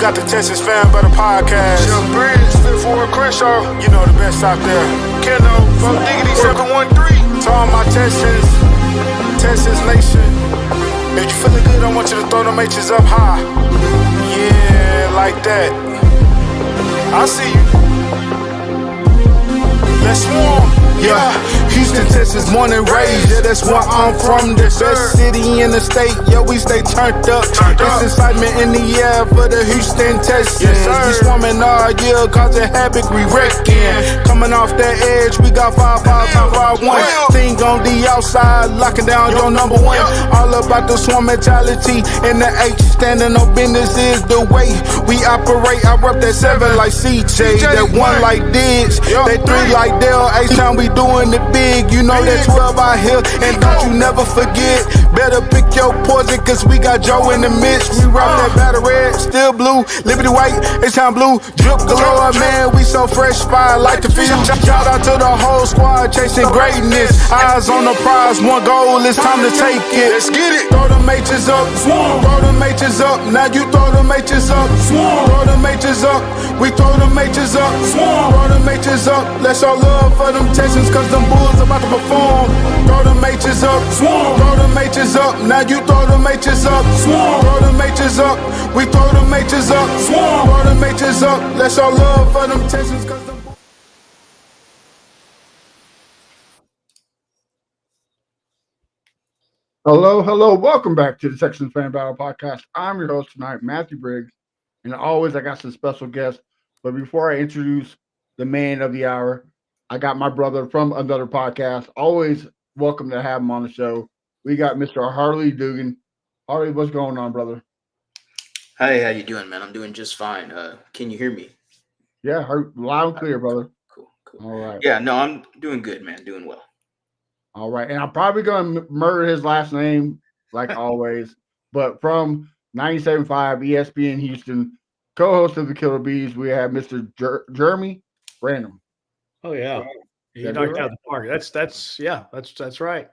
got the Texans Fan Better Podcast. Your Bridge, Fifth Ward, Crenshaw. You know the best out there. Keno, from Diggity 713. To all my Texans Nation. If you feeling good, I want you to throw them H's up high. Yeah, like that. I see you. Let's swarm. Yeah, Houston, Texas, born and raised. Yeah, that's where I'm from. The best city in the state. Yeah, we stay turned up. There's excitement in the air for the Houston Texans. Yes, sir. We swarming all year, causing havoc, we wrecking. Coming off that edge, we got 5-5-5-1. Thing on the outside, locking down your number one. All about the swarm mentality. And the H, standing on business is the way we operate. I rep that 7 like CJ, that 1 like Diggs, that 3 like Dell. H-time we doing it big, you know that 12 out here. And don't you never forget, better pick your poison, cause we got Joe in the midst. We rock that battle red, still blue, Liberty white, H-time blue, drip galore, man, we so fresh, fire like the field. Shout out to the whole squad, chasing greatness. Eyes on the prize, one goal, it's time to take it. Let's get it. Throw them H's up, throw them H's up, now you throw them H's up, throw them H's up, we throw them H's up, throw them H's up, let's show love for them Texans, cause them Bulls about to perform. Throw them H's up, throw them H's up, now you throw them H's up, throw them H's up, we throw them H's up, throw them H's up, let's show love for them Texans, cause them Bulls. Hello. Welcome back to the Texans Fan Battle Podcast. I'm your host tonight, Matthew Briggs. And always, I got some special guests. But before I introduce the man of the hour, I got my brother from another podcast. Always welcome to have him on the show. We got Mr. Harley Dugan. Harley, what's going on, brother? Hi, how you doing, man? I'm doing just fine. Can you hear me? Yeah, loud and clear, brother. Cool. All right. Yeah, no, I'm doing good, man. Doing well. All right. And I'm probably going to murder his last name, like always. But from 97.5 ESPN Houston, co-host of the Killer Bees, we have Mr. Jeremy Branham. Oh yeah, you knocked out the park. That's right.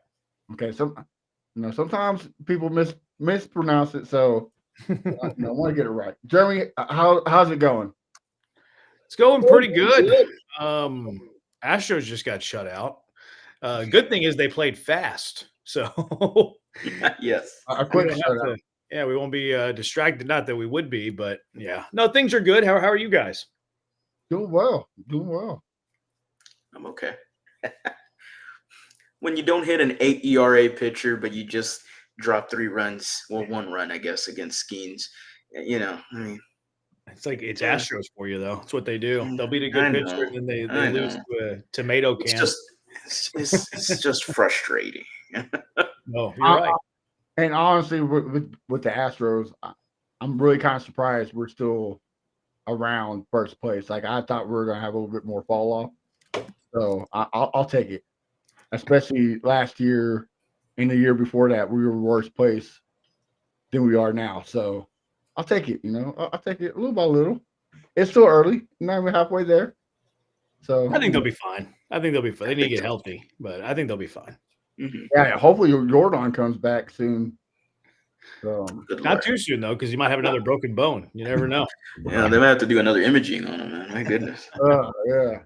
Okay, sometimes people mispronounce it, so I want to get it right. Jeremy, how's it going? It's going pretty good. Astros just got shut out. Good thing is they played fast, so Yes. A quick shutout. Yeah, we won't be distracted. Not that we would be, but yeah. No, things are good. How are you guys? Doing well. I'm okay. When you don't hit an 8 ERA pitcher, but you just drop 3 runs, well, 1 run, I guess, against Skeens, I mean. It's like it's Astros for you, though. That's what they do. They'll beat a good pitcher, and then they lose to a tomato can. It's just frustrating. No, you're right. And honestly, with the Astros, I'm really kind of surprised we're still around first place. Like, I thought we were going to have a little bit more fall off. So I'll take it. Especially last year and the year before that, we were worse place than we are now. So I'll take it, I'll take it little by little. It's still early, not even halfway there. So I think they'll be fine. They need to get healthy, but I think they'll be fine. Mm-hmm. Yeah, hopefully Jordan comes back soon. So, not too soon, though, because you might have another broken bone. You never know. Yeah, they might have to do another imaging on him, man. My goodness. yeah.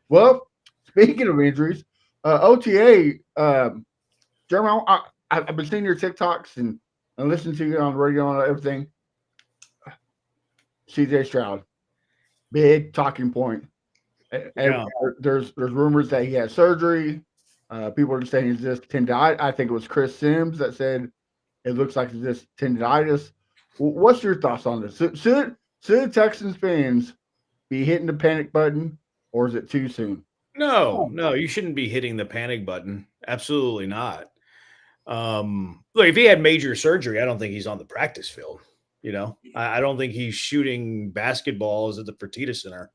Well, speaking of injuries, OTA, Jeremy, I've been seeing your TikToks and listening to you on the radio and everything. CJ Stroud, big talking point. And there's rumors that he had surgery. People are saying he's just tendinitis. I think it was Chris Sims that said it looks like it's just tendinitis. What's your thoughts on this? Should Texans fans be hitting the panic button, or is it too soon? No, you shouldn't be hitting the panic button. Absolutely not. Look, if he had major surgery, I don't think he's on the practice field. I don't think he's shooting basketballs at the Fertitta Center.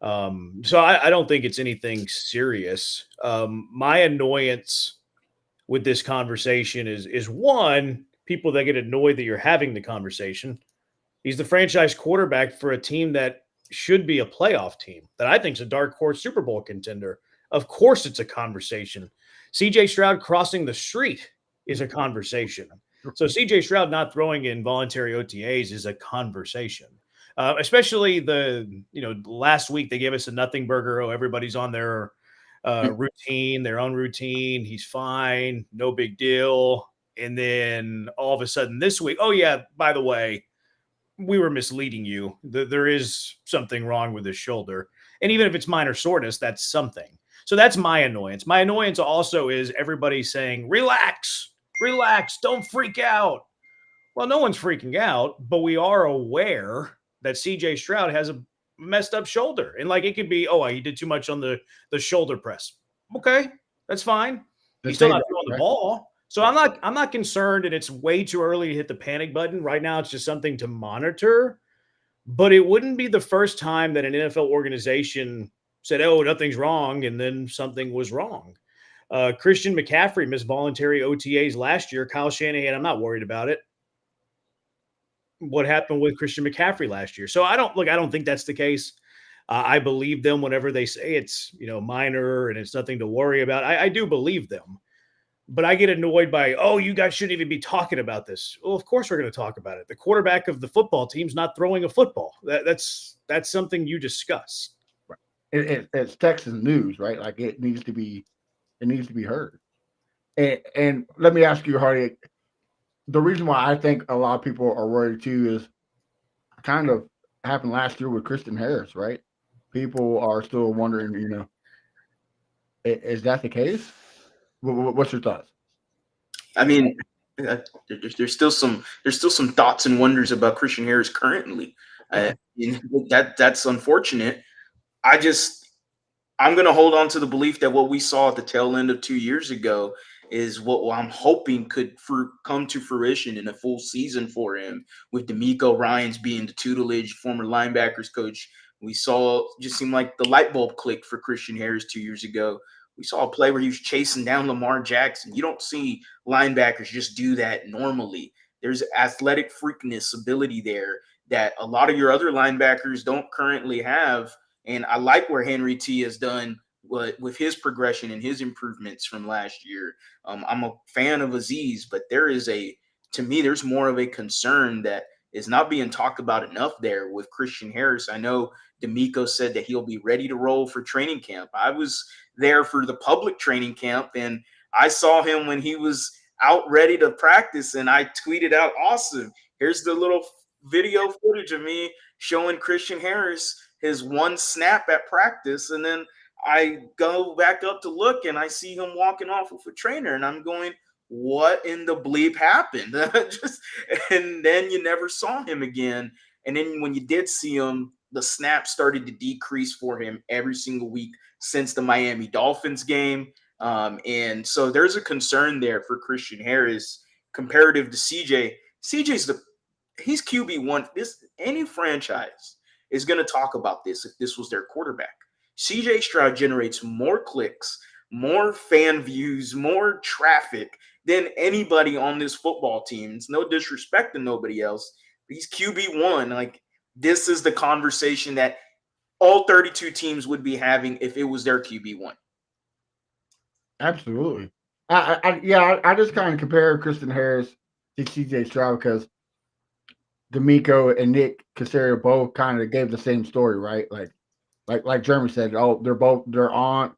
So I don't think it's anything serious. My annoyance with this conversation is one, people that get annoyed that you're having the conversation. He's the franchise quarterback for a team that should be a playoff team that I think is a dark horse Super Bowl contender. Of course it's a conversation. CJ Stroud crossing the street is a conversation. So CJ Stroud not throwing involuntary OTAs is a conversation. Especially last week they gave us a nothing burger. Oh, everybody's on their routine, their own routine. He's fine, no big deal. And then all of a sudden this week, oh yeah, by the way, we were misleading you. There is something wrong with his shoulder. And even if it's minor soreness, that's something. So that's my annoyance. My annoyance also is everybody saying, relax, don't freak out. Well, no one's freaking out, but we are aware that CJ Stroud has a messed up shoulder. And like, it could be, oh, he did too much on the shoulder press. Okay, that's fine. He's still not throwing the ball. So I'm not concerned, and it's way too early to hit the panic button. Right now, it's just something to monitor. But it wouldn't be the first time that an NFL organization said, oh, nothing's wrong, and then something was wrong. Christian McCaffrey missed voluntary OTAs last year. Kyle Shanahan, I'm not worried about it. What happened with Christian McCaffrey last year? So I don't think that's the case. I believe them whenever they say it's minor and it's nothing to worry about. I do believe them. But I get annoyed by, oh, you guys shouldn't even be talking about this. Well, of course we're going to talk about it. The quarterback of the football team's not throwing a football. That's something you discuss. Right. It's Texas news, right? Like it needs to be heard. And let me ask you, Hardy, the reason why I think a lot of people are worried too is kind of happened last year with Christian Harris, right? People are still wondering, is that the case? What's your thoughts? I mean, there's still some thoughts and wonders about Christian Harris currently. That's unfortunate. I'm going to hold on to the belief that what we saw at the tail end of 2 years ago is what I'm hoping could come to fruition in a full season for him, with D'Amico Ryans being the tutelage, former linebackers coach. We saw just seemed like the light bulb clicked for Christian Harris 2 years ago. We saw a play where he was chasing down Lamar Jackson. You don't see linebackers just do that normally. There's athletic freakness ability there that a lot of your other linebackers don't currently have. And I like where Henry T has done with his progression and his improvements from last year. I'm a fan of Aziz, but to me, there's more of a concern that is not being talked about enough there with Christian Harris. I know D'Amico said that he'll be ready to roll for training camp. I was there for the public training camp, and I saw him when he was out ready to practice, and I tweeted out, awesome. Here's the little video footage of me showing Christian Harris his one snap at practice, and then I go back up to look, and I see him walking off with a trainer, and I'm going, what in the bleep happened? And then you never saw him again. And then when you did see him, the snaps started to decrease for him every single week since the Miami Dolphins game. And so there's a concern there for Christian Harris comparative to CJ. He's QB1. Any franchise is going to talk about this if this was their quarterback. CJ Stroud generates more clicks, more fan views, more traffic than anybody on this football team. It's no disrespect to nobody else. He's QB1. Like, this is the conversation that all 32 teams would be having if it was their QB1. Absolutely. I just kind of compare Christian Harris to CJ Stroud because D'Amico and Nick Caserio both kind of gave the same story, right? Like Jeremy said, they're on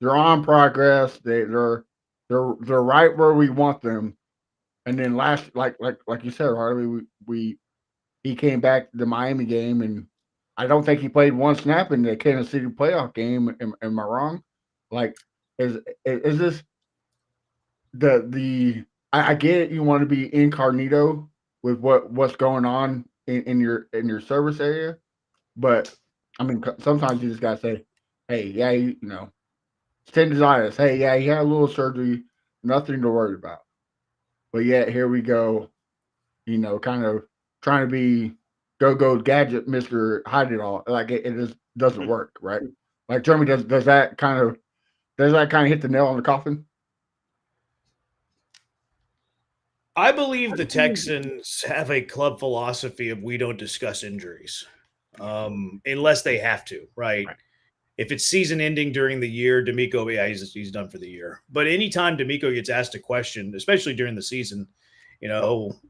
progress. They're right where we want them. And then like you said, Harley, he came back to the Miami game, and I don't think he played one snap in the Kansas City playoff game. Am I wrong? Like, is this I get it, you want to be incognito with what's going on in your service area, but I mean, sometimes you just gotta say, hey, yeah, tendonitis. Hey, yeah, he had a little surgery, nothing to worry about. But yet here we go, kind of trying to be go gadget, Mr. Hide It All. Like it just doesn't work, right? Like Jeremy, does that kind of hit the nail on the coffin? I believe the Texans have a club philosophy of we don't discuss injuries unless they have to, right? If it's season ending during the year, D'Amico, yeah, he's done for the year. But anytime D'Amico gets asked a question, especially during the season,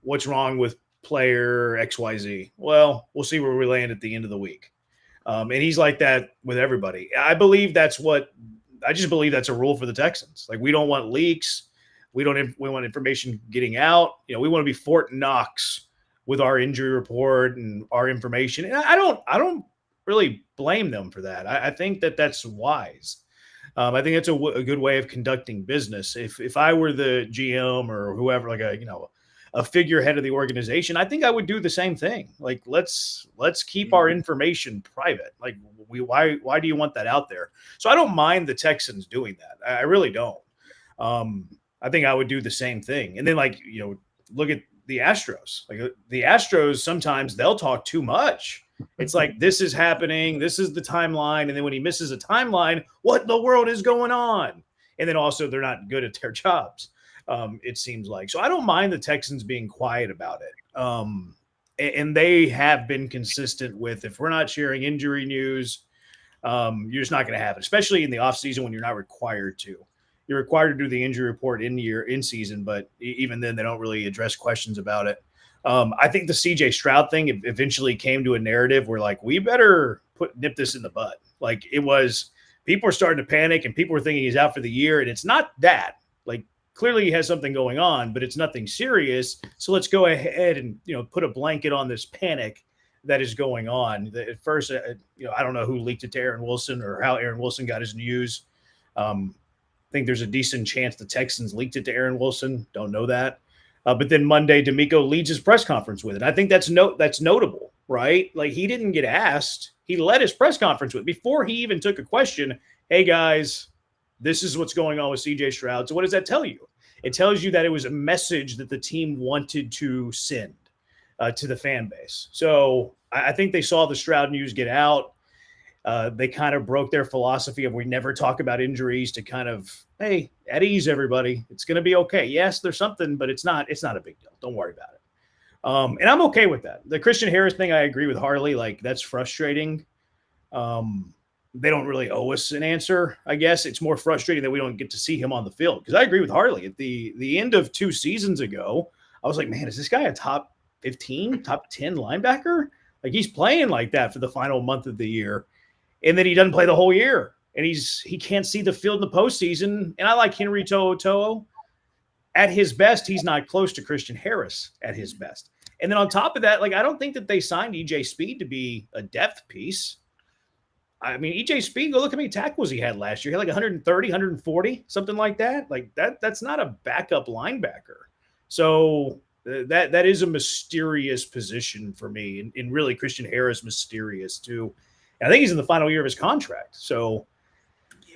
what's wrong with player XYZ. Well, we'll see where we land at the end of the week. And he's like that with everybody. I just believe that's a rule for the Texans. Like, we don't want leaks. We want information getting out. We want to be Fort Knox with our injury report and our information. And I don't really blame them for that. I think that that's wise. I think that's a good way of conducting business. If I were the GM or whoever, like a figurehead of the organization, I think I would do the same thing. Like, let's keep our information private. Like, why do you want that out there? So I don't mind the Texans doing that. I really don't. I think I would do the same thing. And then, look at the Astros. Like, the Astros, sometimes they'll talk too much. It's like, this is happening. This is the timeline. And then when he misses a timeline, what in the world is going on? And then also, they're not good at their jobs. It seems like. So I don't mind the Texans being quiet about it. And they have been consistent with, if we're not sharing injury news, you're just not going to have it, especially in the offseason when you're not required to. You're required to do the injury report in season, but even then they don't really address questions about it. I think the CJ Stroud thing eventually came to a narrative where, like, we better nip this in the bud. Like, people were starting to panic and people were thinking he's out for the year. And it's not that. Like, clearly he has something going on, but it's nothing serious. So let's go ahead and, put a blanket on this panic that is going on. At first, I don't know who leaked it to Aaron Wilson or how Aaron Wilson got his news. I think there's a decent chance the Texans leaked it to Aaron Wilson. Don't know that. But then Monday, D'Amico leads his press conference with it. I think that's notable, right? Like, he didn't get asked. He led his press conference with it before he even took a question. Hey, guys, this is what's going on with CJ Stroud. So what does that tell you? It tells you that it was a message that the team wanted to send to the fan base. So I think they saw the Stroud news get out. They kind of broke their philosophy of, we never talk about injuries, to kind of, hey, at ease, everybody. It's going to be okay. Yes, there's something, but it's not a big deal. Don't worry about it. And I'm okay with that. The Christian Harris thing, I agree with Harley. Like, that's frustrating. They don't really owe us an answer, I guess. It's more frustrating that we don't get to see him on the field. Because I agree with Harley. At the end of 2 seasons ago, I was like, man, is this guy a top 15, top 10 linebacker? Like, he's playing like that for the final month of the year. And then he doesn't play the whole year. And he can't see the field in the postseason. And I like Henry To'oTo'o. At his best, he's not close to Christian Harris at his best. And then on top of that, like, I don't think that they signed EJ Speed to be a depth piece. I mean, EJ Speed, go look how many tackles he had last year. He had like 130, 140, something like that. Like, that's not a backup linebacker. So that is a mysterious position for me. And really, Christian Harris mysterious too. And I think he's in the final year of his contract. So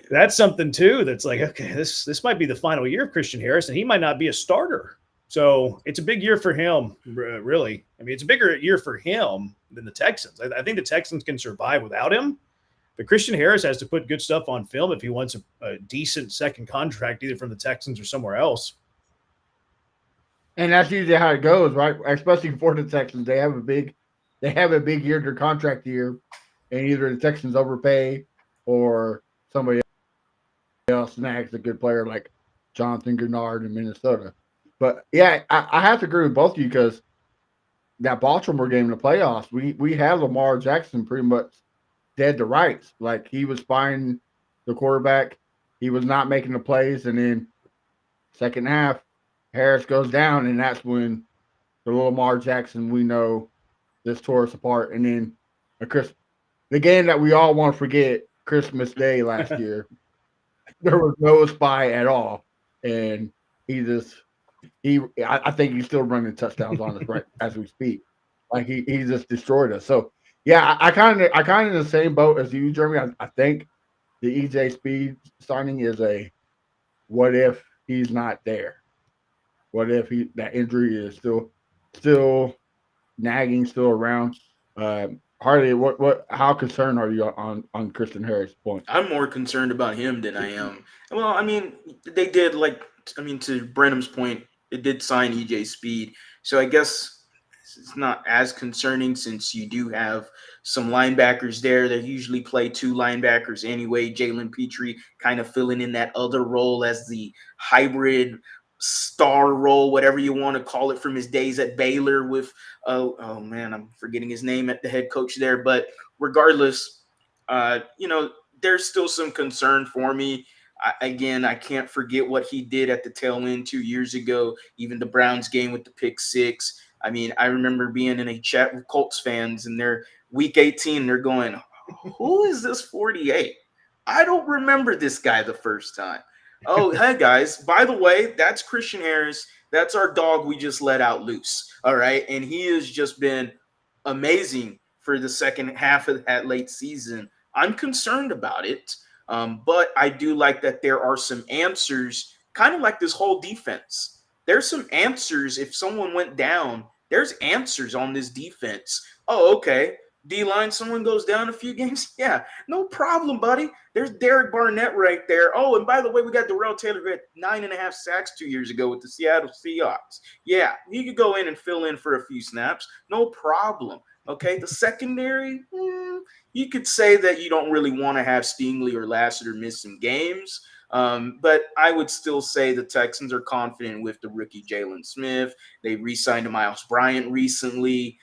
that's something too that's like, okay, this might be the final year of Christian Harris, and he might not be a starter. So it's a big year for him, really. I mean, it's a bigger year for him than the Texans. I think the Texans can survive without him. But Christian Harris has to put good stuff on film if he wants a decent second contract, either from the Texans or somewhere else. And that's usually how it goes, right? Especially for the Texans. They have a big year, their contract year, and either the Texans overpay or somebody else snags a good player like Jonathan Gennard in Minnesota. But yeah, I have to agree with both of you, because that Baltimore game in the playoffs, we had Lamar Jackson pretty much dead to rights. Like, he was spying the quarterback, he was not making the plays, and then second half, Harris goes down, and that's when the Lamar Jackson we know this tore us apart. And then the game that we all want to forget, Christmas Day last year, there was no spy at all, and I think he's still running touchdowns on us right as we speak. Like, he just destroyed us. So yeah, I kind of in the same boat as you, Jeremy. I think the EJ Speed signing is a what if he's not there? What if that injury is still nagging, still around? Harley, how concerned are you on Christian Harris' point? I'm more concerned about him than I am. Well, I mean, they did, to Branham's point, it did sign EJ Speed. So I guess it's not as concerning, since you do have some linebackers there. They usually play 2 linebackers anyway. Jalen Petrie kind of filling in that other role as the hybrid star role, whatever you want to call it, from his days at Baylor with, oh man, I'm forgetting his name at the head coach there. But regardless, there's still some concern for me. I can't forget what he did at the tail end 2 years ago, even the Browns game with the pick six. I mean, I remember being in a chat with Colts fans, and they're week 18, they're going, who is this 48? I don't remember this guy the first time. Oh, hey, guys, by the way, that's Christian Harris. That's our dog we just let out loose. All right. And he has just been amazing for the second half of that late season. I'm concerned about it. But I do like that there are some answers, kind of like this whole defense. There's some answers. If someone went down, there's answers on this defense. Oh, okay. D-line, someone goes down a few games. Yeah, no problem, buddy. There's Derek Barnett right there. Oh, and by the way, we got Darrell Taylor who had 9.5 sacks 2 years ago with the Seattle Seahawks. Yeah, he could go in and fill in for a few snaps. No problem. Okay, the secondary, you could say that you don't really want to have Stingley or Lassiter miss some games. But I would still say the Texans are confident with the rookie Jalen Smith. They re-signed Miles Bryant recently.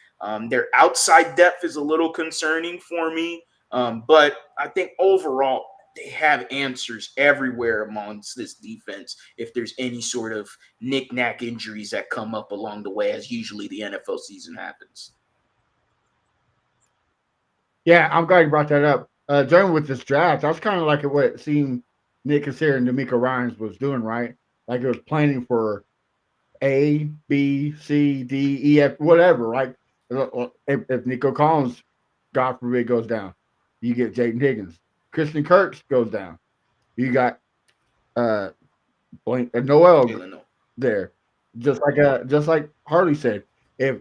Their outside depth is a little concerning for me. But I think overall, they have answers everywhere amongst this defense if there's any sort of knick-knack injuries that come up along the way, as usually the NFL season happens. Yeah, I'm glad you brought that up. Jeremy, with this draft, that's kind of like what it seemed Nick Cassier and D'Amico Ryans was doing, right? Like it was planning for A, B, C, D, E, F, whatever, right? If Nico Collins, God forbid, goes down, you get Jaden Higgins. Christian Kirk goes down, you got Noel there. Just like Harley said, if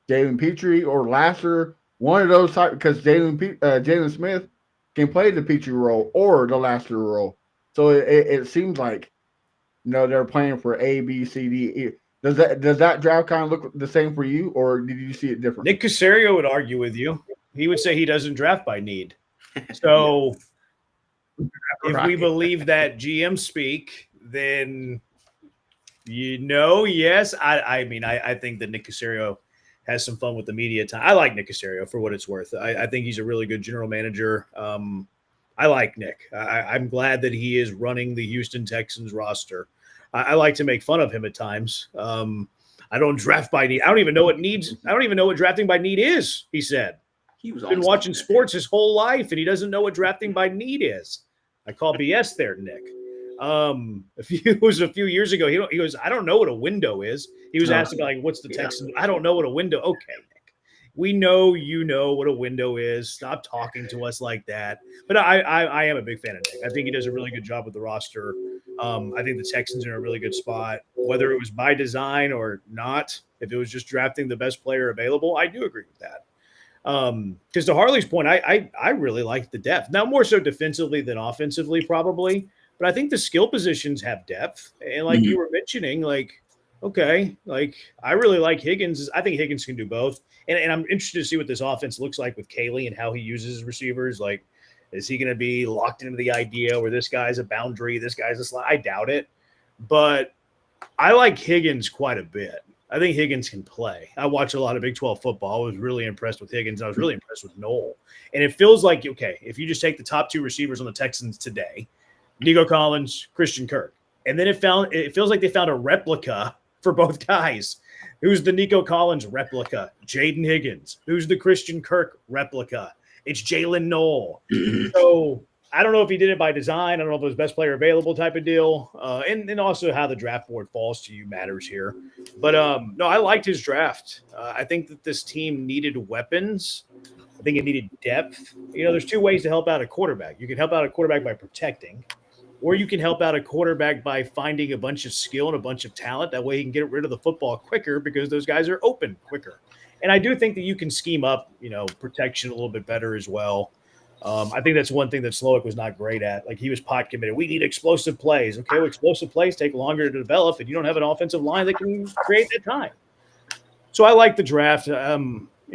Jalen Petrie or Lasser, one of those type, because Jalen Smith can play the Petrie role or the Lasser role. So it seems like they're playing for A, B, C, D, E. Does that draft kind of look the same for you, or did you see it different? Nick Caserio would argue with you. He would say he doesn't draft by need. So if we believe that GM speak, then yes. I mean, I think that Nick Caserio has some fun with the media time. I like Nick Caserio for what it's worth. I think he's a really good general manager. I like Nick. I'm glad that he is running the Houston Texans roster. I like to make fun of him at times. I don't draft by need. I don't even know what drafting by need is, he said. He's been watching sports his whole life, and he doesn't know what drafting by need is. I call BS there, Nick. It was a few years ago. He goes, I don't know what a window is. He was asking, like, what's the Texans? I don't know what a window. Okay, Nick. We know you know what a window is. Stop talking to us like that. But I am a big fan of Nick. I think he does a really good job with the roster. I think the Texans are in a really good spot. Whether it was by design or not, if it was just drafting the best player available, I do agree with that. Because to Harley's point, I really like the depth. Now, more so defensively than offensively, probably. But I think the skill positions have depth. And like you were mentioning, like, okay, like I really like Higgins. I think Higgins can do both. And I'm interested to see what this offense looks like with Caley and how he uses his receivers. Like, is he going to be locked into the idea where this guy's a boundary, this guy's a slot? I doubt it. But I like Higgins quite a bit. I think Higgins can play. I watch a lot of Big 12 football. I was really impressed with Higgins. I was really impressed with Noel. And it feels like, okay, if you just take the top two receivers on the Texans today, Nico Collins, Christian Kirk, and then it feels like they found a replica for both guys. Who's the Nico Collins replica? Jaden Higgins. Who's the Christian Kirk replica? It's Jalen Noel. So I don't know if he did it by design. I don't know if it was best player available type of deal. And also how the draft board falls to you matters here. But no, I liked his draft. I think that this team needed weapons. I think it needed depth. There's two ways to help out a quarterback. You can help out a quarterback by protecting, or you can help out a quarterback by finding a bunch of skill and a bunch of talent. That way he can get rid of the football quicker because those guys are open quicker. And I do think that you can scheme up, protection a little bit better as well. I think that's one thing that Slowick was not great at. Like, he was pot committed. We need explosive plays. Okay, well, explosive plays take longer to develop, and you don't have an offensive line that can create that time. So I like the draft.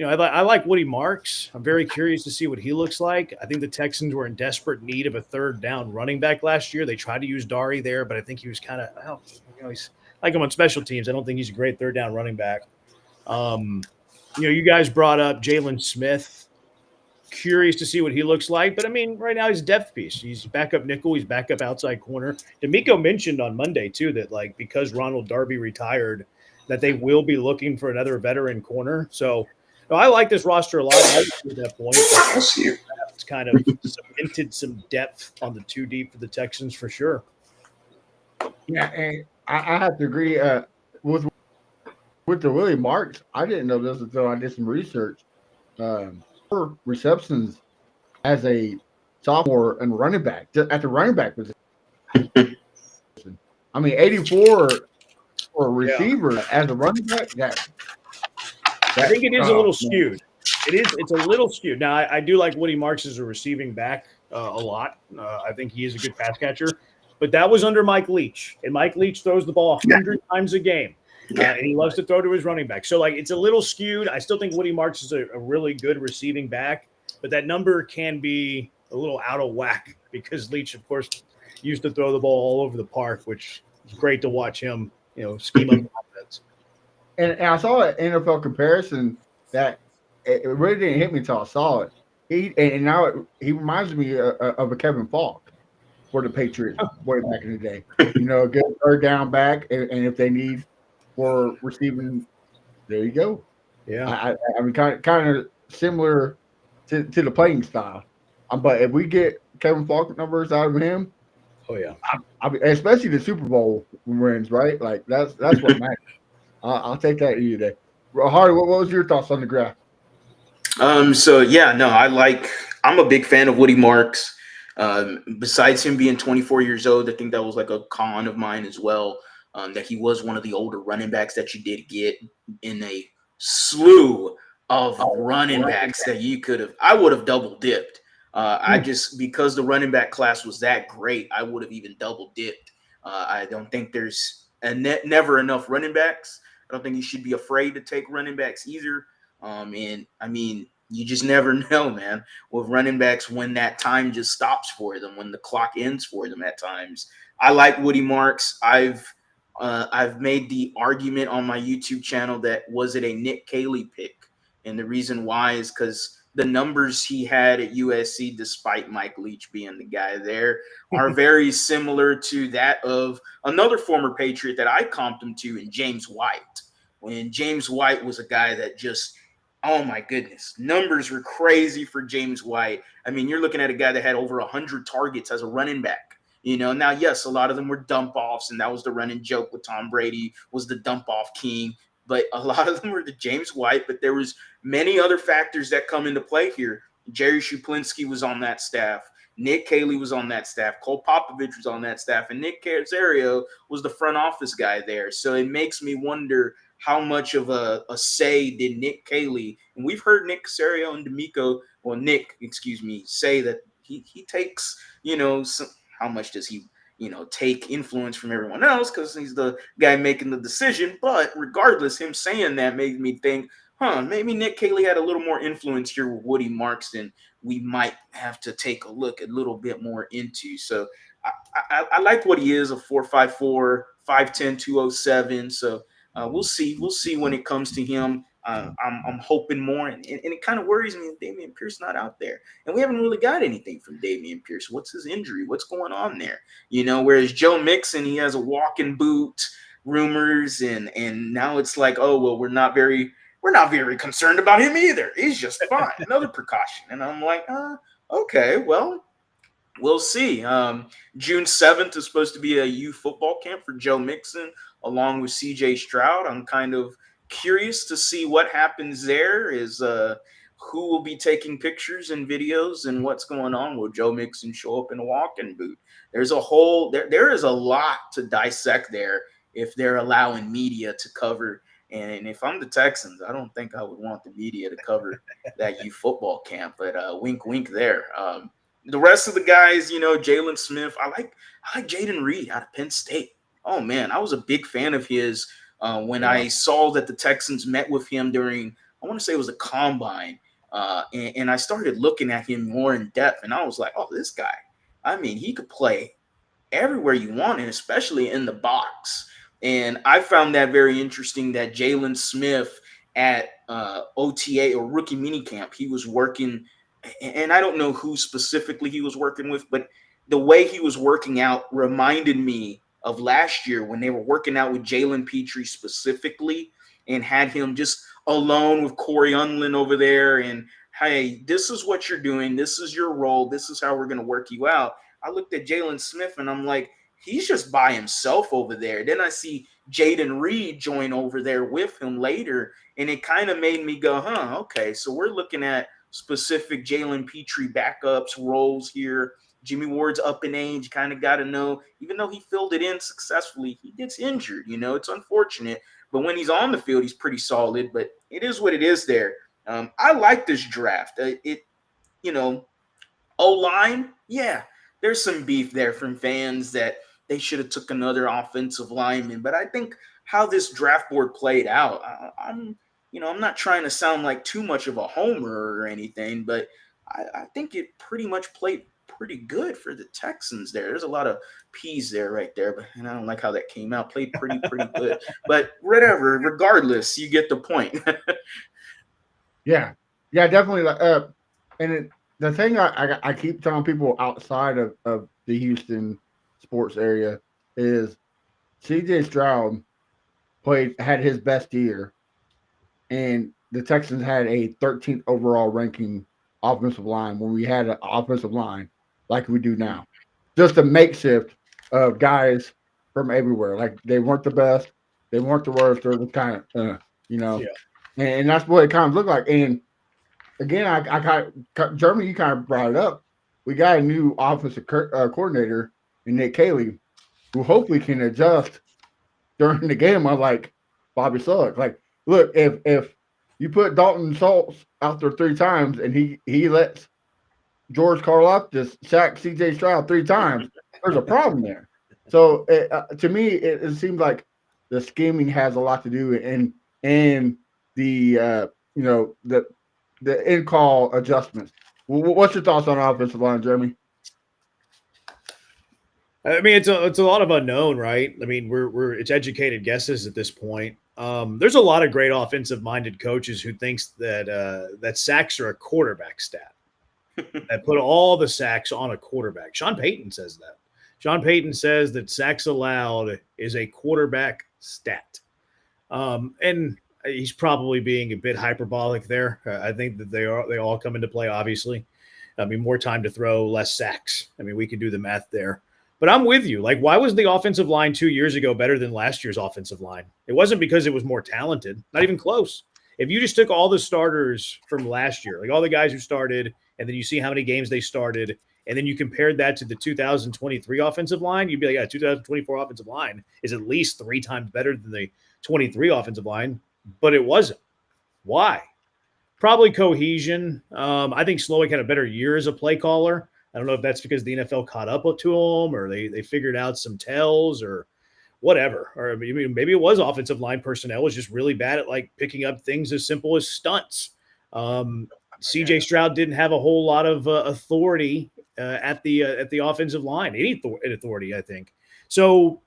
I like Woody Marks. I'm very curious to see what he looks like. I think the Texans were in desperate need of a third down running back last year. They tried to use Dari there, but I think he was kind of, he's like him on special teams. I don't think he's a great third down running back. You guys brought up Jalen Smith. Curious to see what he looks like, but I mean, right now he's a depth piece. He's backup nickel. He's backup outside corner. D'Amico mentioned on Monday too that because Ronald Darby retired, that they will be looking for another veteran corner. So I like this roster a lot. I was at that point. It's kind of cemented some depth on the 2 deep for the Texans for sure. Yeah, and I have to agree with the Willie Marks. I didn't know this until I did some research. Receptions as a sophomore and running back at the running back position. I mean, 84 for a receiver as a running back. I think it is a little skewed. It's a little skewed. Now, I do like Woody Marks as a receiving back a lot. I think he is a good pass catcher. But that was under Mike Leach. And Mike Leach throws the ball 100 times a game. And he loves to throw to his running back. So, it's a little skewed. I still think Woody Marks is a really good receiving back. But that number can be a little out of whack because Leach, of course, used to throw the ball all over the park, which is great to watch him, scheme up the offense. And I saw an NFL comparison that it really didn't hit me until I saw it. He reminds me of a Kevin Falk for the Patriots way back in the day. A good third down back, and if they need for receiving, there you go. Yeah, I mean, kind of similar to the playing style. But if we get Kevin Falk numbers out of him, oh yeah, especially the Super Bowl wins, right? That's what matters. I'll take that any day. Hardy, what was your thoughts on the graph? I'm a big fan of Woody Marks. Besides him being 24 years old, I think that was a con of mine as well. That he was one of the older running backs that you did get in a slew of running backs that I would have double dipped. Because the running back class was that great, I would have even double dipped. I don't think there's never enough running backs. I don't think you should be afraid to take running backs either. And I mean, you just never know, man, with running backs when that time just stops for them, when the clock ends for them at times. I like Woody Marks. I've made the argument on my YouTube channel that was it a Nick Caley pick? And the reason why is because the numbers he had at USC, despite Mike Leach being the guy there, are very similar to that of another former Patriot that I comped him to in James White. When James White was a guy that just, oh my goodness, numbers were crazy for James White. I mean, you're looking at a guy that had over 100 targets as a running back. Now, yes, a lot of them were dump offs, and that was the running joke with Tom Brady, was the dump off king. But a lot of them were the James White, but there was many other factors that come into play here. Jerry Shuplinski was on that staff. Nick Caley was on that staff. Cole Popovich was on that staff. And Nick Caserio was the front office guy there. So it makes me wonder how much of a say did Nick Caley, and we've heard Nick Caserio and say that he takes, how much does he take influence from everyone else because he's the guy making the decision. But regardless, him saying that made me think, maybe Nick Caley had a little more influence here with Woody Marks than we might have to take a look a little bit more into. So I like what he is, a 4.54, 5'10", 207. So we'll see. We'll see when it comes to him. I'm hoping more, and it kind of worries me that Dameon Pierce not out there, and we haven't really got anything from Dameon Pierce. What's his injury? What's going on there? Whereas Joe Mixon, he has a walking boot rumors, and now it's like, oh well, we're not very concerned about him either. He's just fine, another precaution, and I'm like, okay, well, we'll see. June 7th is supposed to be a youth football camp for Joe Mixon along with CJ Stroud. I'm kind of curious to see what happens there, is who will be taking pictures and videos and what's going on. Will Joe Mixon show up in a walking boot? There's there is a lot to dissect there if they're allowing media to cover. And if I'm the Texans, I don't think I would want the media to cover that youth football camp, but wink, wink there. The rest of the guys, Jalen Smith, I like Jaden Reed out of Penn State. Oh man, I was a big fan of his when I saw that the Texans met with him during I want to say it was a combine. And I started looking at him more in depth, and I was like, oh, this guy, I mean, he could play everywhere you want, and especially in the box. And I found that very interesting that Jalen Smith at OTA or rookie minicamp, he was working, and I don't know who specifically he was working with, but the way he was working out reminded me of last year when they were working out with Jalen Petrie specifically and had him just alone with Corey Unlin over there. And hey, this is what you're doing. This is your role. This is how we're going to work you out. I looked at Jalen Smith and I'm like, he's just by himself over there. Then I see Jaden Reed join over there with him later. And it kind of made me go, okay. So we're looking at specific Jalen Petrie backups roles here. Jimmy Ward's up in age, kind of got to know, even though he filled it in successfully, he gets injured. It's unfortunate. But when he's on the field, he's pretty solid. But it is what it is there. I like this draft. O-line, yeah, there's some beef there from fans that they should have took another offensive lineman. But I think how this draft board played out, I'm not trying to sound like too much of a homer or anything, but I think it pretty much played pretty good for the Texans there. There's a lot of P's there right there, but and I don't like how that came out. Played pretty good. But whatever, regardless, you get the point. Yeah, definitely. The thing I keep telling people outside of the Houston sports area is CJ Stroud had his best year, and the Texans had a 13th overall ranking offensive line when we had an offensive line like we do now. Just a makeshift of guys from everywhere. Like they weren't the best, they weren't the worst. They're the kind of Yeah. and that's what it kind of looked like. And again, Jeremy, you kind of brought it up. We got a new offensive coordinator in Nick Caley, who hopefully can adjust during the game, unlike Bobby Slowick. Like, look, if you put Dalton Schultz out there 3 times and he lets George Karlaftis sack C.J. Stroud 3 times, there's a problem there. So to me, it seems like the scheming has a lot to do and the the in-call adjustments. What's your thoughts on offensive line, Jeremy? I mean, it's a lot of unknown, right? I mean, it's educated guesses at this point. There's a lot of great offensive-minded coaches who thinks that sacks are a quarterback stat. That put all the sacks on a quarterback. Sean Payton says that. Sean Payton says that sacks allowed is a quarterback stat. And he's probably being a bit hyperbolic there. I think that they all come into play, obviously. I mean, more time to throw, less sacks. I mean, we could do the math there. But I'm with you. Like, why was the offensive line 2 years ago better than last year's offensive line? It wasn't because it was more talented. Not even close. If you just took all the starters from last year, like all the guys who started, and then you see how many games they started, and then you compared that to the 2023 offensive line, you'd be like, yeah, 2024 offensive line is at least 3 times better than the 23 offensive line, but it wasn't. Why? Probably cohesion. I think Slowick had a better year as a play caller. I don't know if that's because the NFL caught up to him or they figured out some tells or whatever. Or maybe it was offensive line personnel was just really bad at like picking up things as simple as stunts. CJ Stroud didn't have a whole lot of authority at the offensive line, any authority, I think. So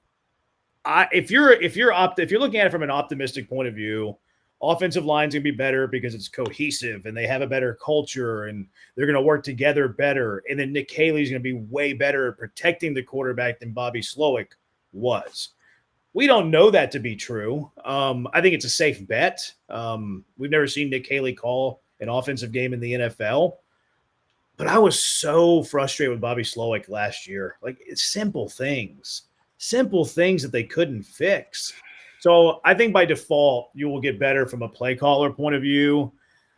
if you're looking at it from an optimistic point of view, offensive line's gonna be better because it's cohesive and they have a better culture and they're gonna work together better. And then Nick Caley's gonna be way better at protecting the quarterback than Bobby Slowick was. We don't know that to be true. I think it's a safe bet. We've never seen Nick Caley call an offensive game in the NFL. But I was so frustrated with Bobby Slowick last year. Like, it's simple things that they couldn't fix. So I think by default, you will get better from a play caller point of view.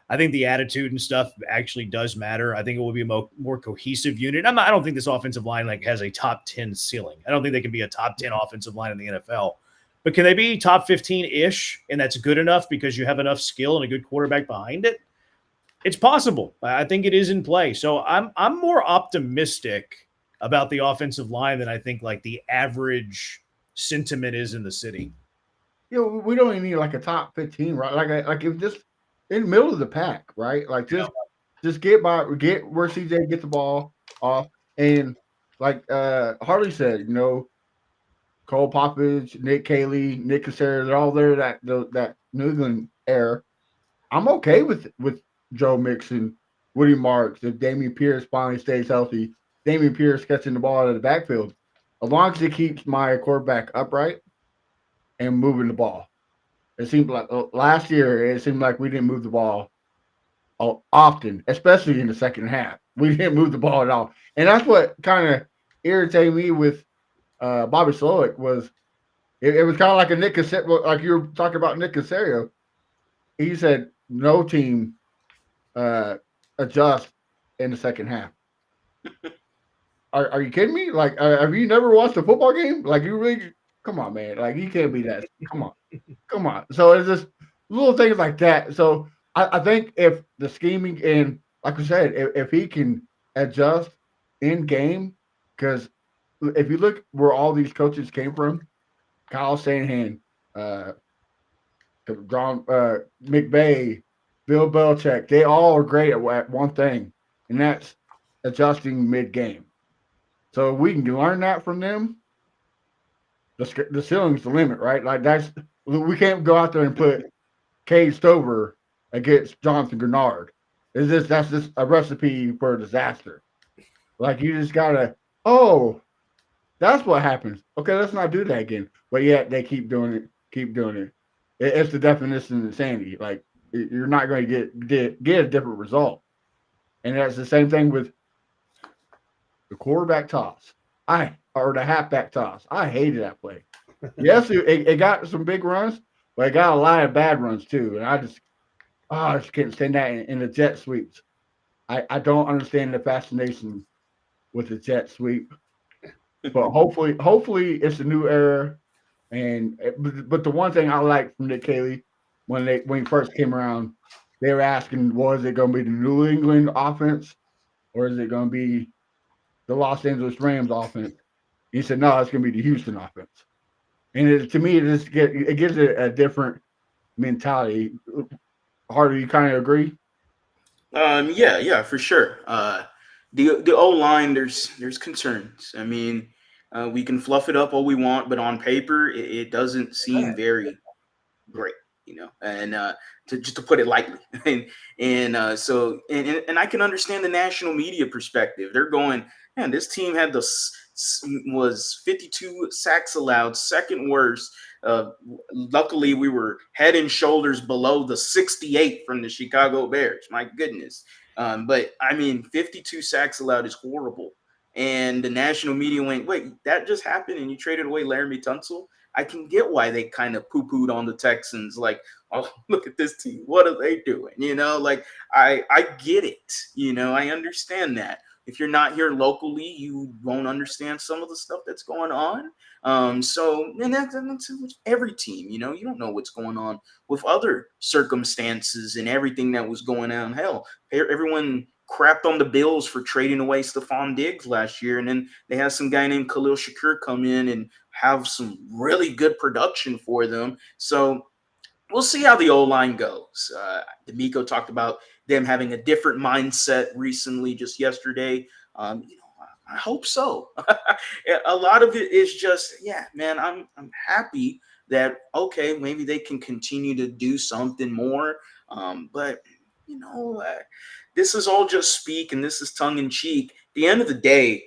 I think the attitude and stuff actually does matter. I think it will be a more cohesive unit. I don't think this offensive line has a top 10 ceiling. I don't think they can be a top 10 offensive line in the NFL. But can they be top 15-ish? And that's good enough because you have enough skill and a good quarterback behind it? It's possible. I think it is in play. So I'm more optimistic about the offensive line than I think like the average sentiment is in the city. We don't even need like a top 15, right? Like if in the middle of the pack, right? Like just get where CJ gets the ball off, and like Harley said, Cole Popovich, Nick Caley, Nick Casario, they're all there that New England era. I'm okay with Joe Mixon, Woody Marks, if Damian Pierce finally stays healthy. Damian Pierce catching the ball out of the backfield, as long as it keeps my quarterback upright and moving the ball. It seemed like last year, it seemed like we didn't move the ball often, especially in the second half. We didn't move the ball at all. And that's what kind of irritated me with Bobby Slowick was it was kind of like a Nick Casario, like you were talking about Nick Casario. He said no team adjust in the second half. Are you kidding me? Like, have you never watched a football game? Like, you really come on, man. Like, you can't be that. Come on. So it's just little things like that. So I think if the scheming and like I said, if he can adjust in game, because if you look where all these coaches came from, Kyle Shanahan, John McVay, Bill Belichick, they all are great at one thing, and that's adjusting mid-game. So if we can learn that from them, the ceiling's the limit, right? Like we can't go out there and put Cade Stover against Jonathan Grenard. That's just a recipe for a disaster. Like you just gotta, that's what happens. Okay, let's not do that again. But yet they keep doing it. It's the definition of insanity. Like you're not going to get a different result. And that's the same thing with the quarterback toss. Or the halfback toss. I hated that play. Yes, it got some big runs, but it got a lot of bad runs too. And I just can't stand that in the jet sweeps. I don't understand the fascination with the jet sweep. But hopefully it's a new era. But the one thing I like from Nick Caley when he first came around, they were asking, was it going to be the New England offense or is it going to be the Los Angeles Rams offense? He said, no, it's going to be the Houston offense. And to me, it gives it a different mentality. Harder, you kind of agree? Yeah, for sure. The O line, there's concerns. I mean, we can fluff it up all we want, but on paper, it doesn't seem very great, and to put it lightly. and I can understand the national media perspective. They're going, man, this team had was 52 sacks allowed, second worst. Luckily, we were head and shoulders below the 68 from the Chicago Bears. My goodness. But I mean, 52 sacks allowed is horrible. And the national media went, wait, that just happened and you traded away Laramie Tunsil? I can get why they kind of poo-pooed on the Texans, like, oh, look at this team. What are they doing? Like I get it. I understand that. If you're not here locally, you won't understand some of the stuff that's going on. And that's with every team, you don't know what's going on with other circumstances and everything that was going on. Hell, everyone crapped on the Bills for trading away Stephon Diggs last year. And then they had some guy named Khalil Shakur come in and have some really good production for them. So we'll see how the O-line goes. D'Amico talked about them having a different mindset recently, just yesterday. I hope so. A lot of it is just, yeah, man, I'm happy that, okay, maybe they can continue to do something more. But, this is all just speak and this is tongue in cheek. At the end of the day,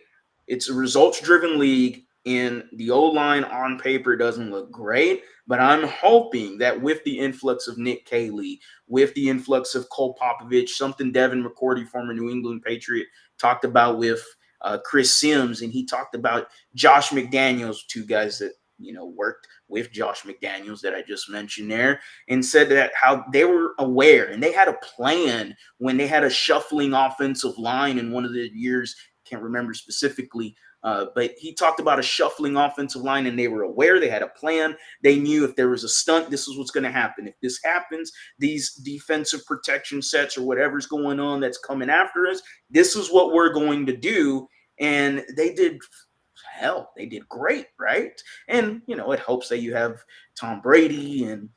it's a results-driven league. And the O-line on paper doesn't look great, but I'm hoping that with the influx of Nick Caley, with the influx of Cole Popovich, something Devin McCourty, former New England Patriot, talked about with Chris Sims, and he talked about Josh McDaniels, two guys that worked with Josh McDaniels that I just mentioned there, and said that how they were aware and they had a plan when they had a shuffling offensive line in one of the years, can't remember specifically. But he talked about a shuffling offensive line, and they were aware. They had a plan. They knew if there was a stunt, this is what's going to happen. If this happens, these defensive protection sets or whatever's going on that's coming after us, this is what we're going to do. And they did hell, they did great, right? And, it helps that you have Tom Brady and,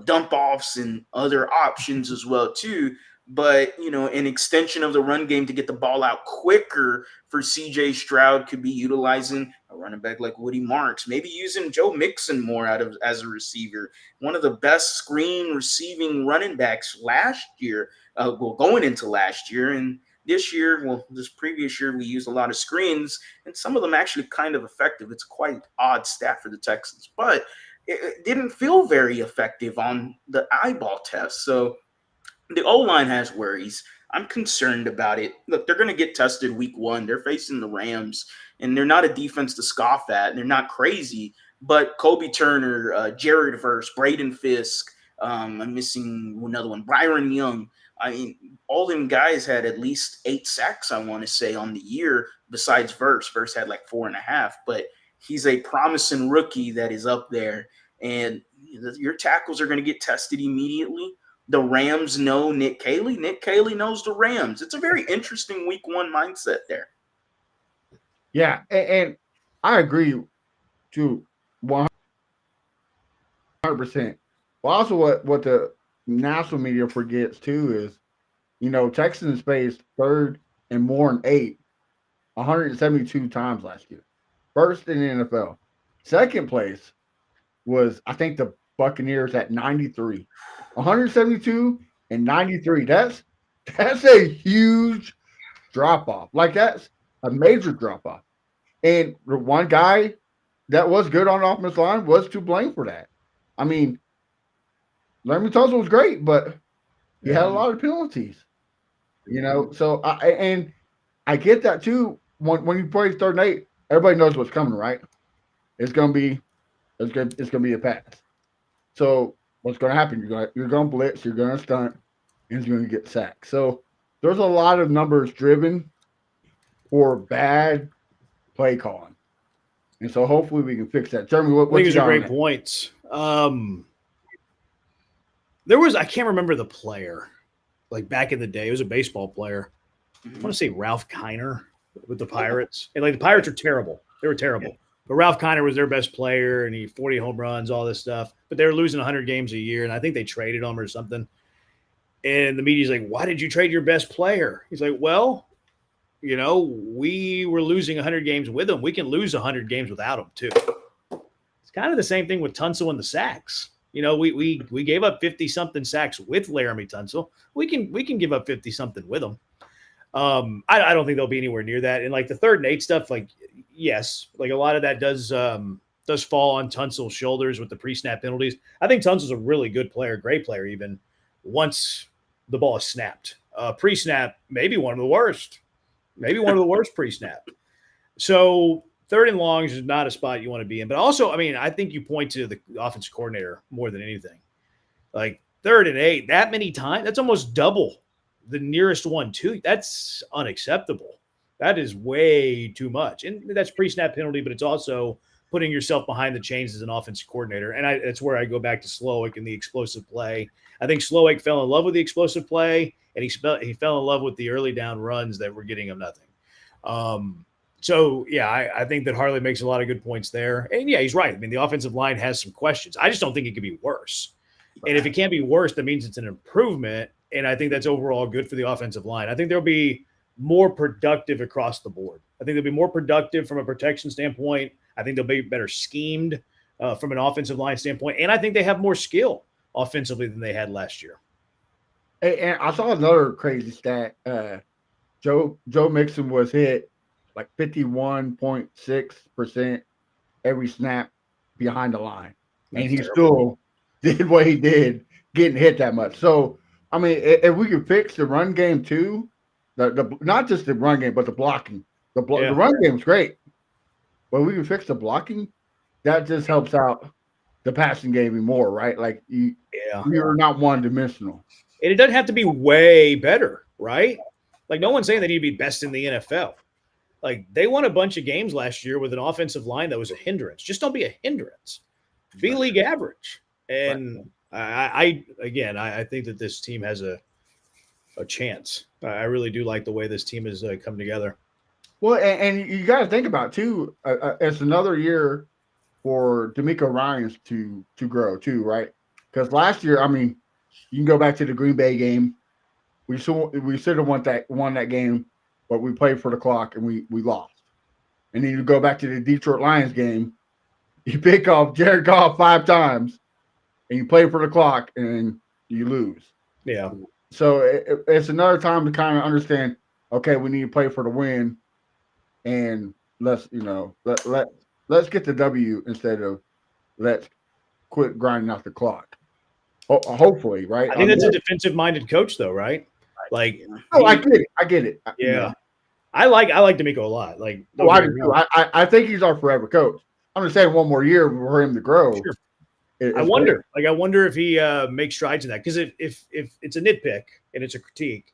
dump offs and other options as well, too. But, an extension of the run game to get the ball out quicker for CJ Stroud could be utilizing a running back like Woody Marks, maybe using Joe Mixon more as a receiver. One of the best screen receiving running backs last year, going into last year. And this year, this previous year, we used a lot of screens, and some of them actually kind of effective. It's quite odd stat for the Texans, but it didn't feel very effective on the eyeball test. So the O-line has worries. I'm concerned about it. Look, they're going to get tested week 1. They're facing the Rams, and they're not a defense to scoff at, and they're not crazy. But Kobe Turner, Jared Verse, Braden Fisk, I'm missing another one, Byron Young. I mean, all them guys had at least 8 sacks, I want to say, on the year, besides Verse. Verse had like 4.5, but he's a promising rookie that is up there. And your tackles are going to get tested immediately. The Rams know Nick Caley. Nick Caley knows the Rams. It's a very interesting week 1 mindset there. Yeah, and I agree to 100%. But also what the national media forgets too is, Texans faced 3rd and more than 8 172 times last year. First in the NFL. Second place was, I think, the Buccaneers at 93. 172 and 93. That's a huge drop off. Like, that's a major drop off. And the one guy that was good on the offensive line was to blame for that. I mean, Jeremy Tunsil was great, but he had a lot of penalties. So I get that too. When you play 3rd and 8, everybody knows what's coming, right? It's gonna be a pass. So what's going to happen? You're going to blitz, you're going to stunt, and you're going to get sacked. So there's a lot of numbers driven for bad play calling, and so hopefully we can fix that. Jeremy, what these are great points. There was, I can't remember the player, like back in the day. It was a baseball player. I want to say Ralph Kiner with the Pirates, and like the Pirates are terrible. They were terrible. Yeah. But Ralph Kiner was their best player, and he 40 home runs, all this stuff. But they were losing 100 games a year, and I think they traded him or something. And the media's like, why did you trade your best player? He's like, well, we were losing 100 games with him. We can lose 100 games without him, too. It's kind of the same thing with Tunsil and the sacks. We gave up 50-something sacks with Jeremy Tunsil. We can give up 50-something with him. I don't think they'll be anywhere near that. And like the 3rd and 8 stuff, like, yes, like a lot of that does fall on Tunsil's shoulders with the pre-snap penalties. I think Tunsil's a really good player, great player, even once the ball is snapped. Pre-snap, maybe one of the worst pre-snap. So 3rd and longs is not a spot you want to be in. But also, I mean, I think you point to the offensive coordinator more than anything. Like 3rd and 8, that many times, that's almost double the nearest one too. That's unacceptable. That is way too much. And that's pre-snap penalty, but it's also putting yourself behind the chains as an offensive coordinator. And that's where I go back to Slowick and the explosive play. I think Slowick fell in love with the explosive play, and he fell in love with the early down runs that were getting him nothing. So, yeah, I think that Harley makes a lot of good points there. And, yeah, he's right. I mean, the offensive line has some questions. I just don't think it could be worse. And if it can't be worse, that means it's an improvement. And I think that's overall good for the offensive line. I think there'll be more productive across the board. I think they'll be more productive from a protection standpoint. I think they'll be better schemed from an offensive line standpoint. And I think they have more skill offensively than they had last year. And I saw another crazy stat. Joe Mixon was hit like 51.6% every snap behind the line. And he still did what he did, getting hit that much. So, I mean, if we can fix the run game too, the not just the run game, but the blocking. The run game's great. But we can fix the blocking, that just helps out the passing game even more, right? Like you're not one-dimensional. And it doesn't have to be way better, right? Like no one's saying they need to be best in the NFL. Like they won a bunch of games last year with an offensive line that was a hindrance. Just don't be a hindrance. Be league average. And I think that this team has a chance. I really do like the way this team has come together. Well, and you got to think about too. It's another year for D'Amico Ryans to grow too, right? Because last year, I mean, you can go back to the Green Bay game. We should have won that game, but we played for the clock and we lost. And then you go back to the Detroit Lions game. You pick off Jared Goff 5 times, and you play for the clock, and you lose. Yeah. So it's another time to kind of understand. Okay, we need to play for the win, and let's get the W instead of let's quit grinding out the clock. Hopefully, right? I think that's a defensive-minded coach, though, right? Like, I get it. Yeah, I like D'Amico a lot. Like, I do too. I think he's our forever coach. I'm just saying one more year for him to grow. Sure. I wonder if he makes strides in that, because if it's a nitpick and it's a critique,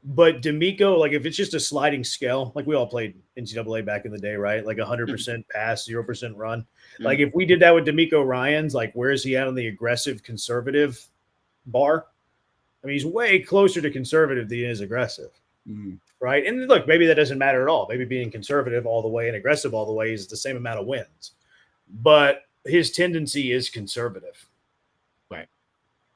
but D'Amico, like if it's just a sliding scale, like we all played NCAA back in the day, right? Like 100% pass, 0% run. Mm-hmm. Like if we did that with D'Amico Ryans, like where is he at on the aggressive conservative bar? I mean, he's way closer to conservative than he is aggressive. Mm-hmm. Right. And look, maybe that doesn't matter at all. Maybe being conservative all the way and aggressive all the way is the same amount of wins. But his tendency is conservative. Right.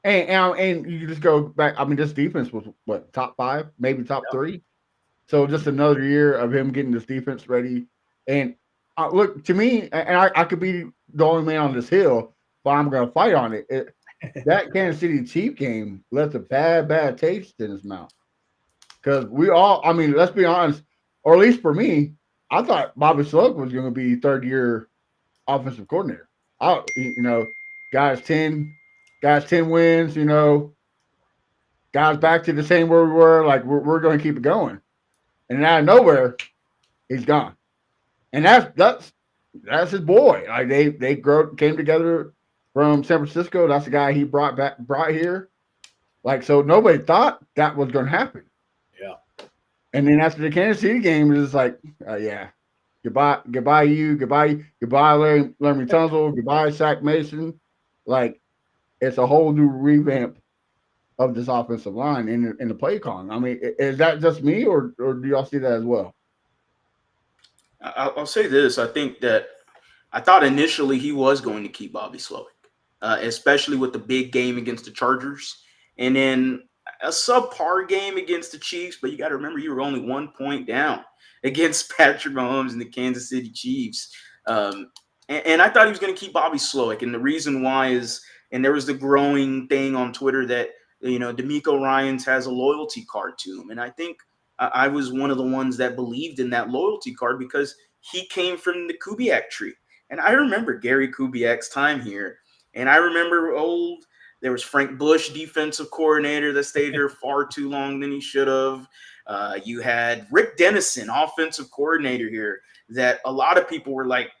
And you just go back. I mean, this defense was what, top 5, maybe top 3. So just another year of him getting this defense ready. And look, to me, and I could be the only man on this hill, but I'm going to fight on it. That Kansas City Chief game left a bad taste in his mouth. Because let's be honest, or at least for me, I thought Bobby Sloak was going to be 3rd-year offensive coordinator. Guys 10 wins, guys back to the same where we were. Like we're going to keep it going, and out of nowhere, he's gone, and that's his boy. Like they came together from San Francisco. That's the guy he brought here. Like so, nobody thought that was going to happen. Yeah. And then after the Kansas City game, it was like, goodbye you, goodbye Larry Tunsil, goodbye Shaq Mason. Like, it's a whole new revamp of this offensive line in the play calling. I mean, is that just me, or do y'all see that as well? I'll say this. I thought initially he was going to keep Bobby Sloak, especially with the big game against the Chargers. And then a subpar game against the Chiefs, but you got to remember you were only 1 point down against Patrick Mahomes and the Kansas City Chiefs. And I thought he was going to keep Bobby Sloak. And the reason why is, and there was the growing thing on Twitter that, D'Amico Ryans has a loyalty card to him. And I think I was one of the ones that believed in that loyalty card because he came from the Kubiak tree. And I remember Gary Kubiak's time here. And I remember there was Frank Bush, defensive coordinator, that stayed here far too long than he should have. You had Rick Dennison, offensive coordinator here, that a lot of people were like,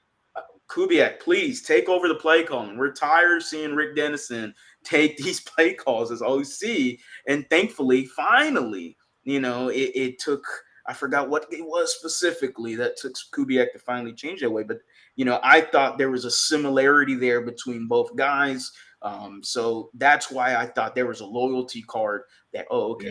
Kubiak, please take over the play calling. We're tired of seeing Rick Dennison take these play calls as OC. And thankfully, finally, it took, I forgot what it was specifically that took Kubiak to finally change that way. But, I thought there was a similarity there between both guys. So that's why I thought there was a loyalty card that,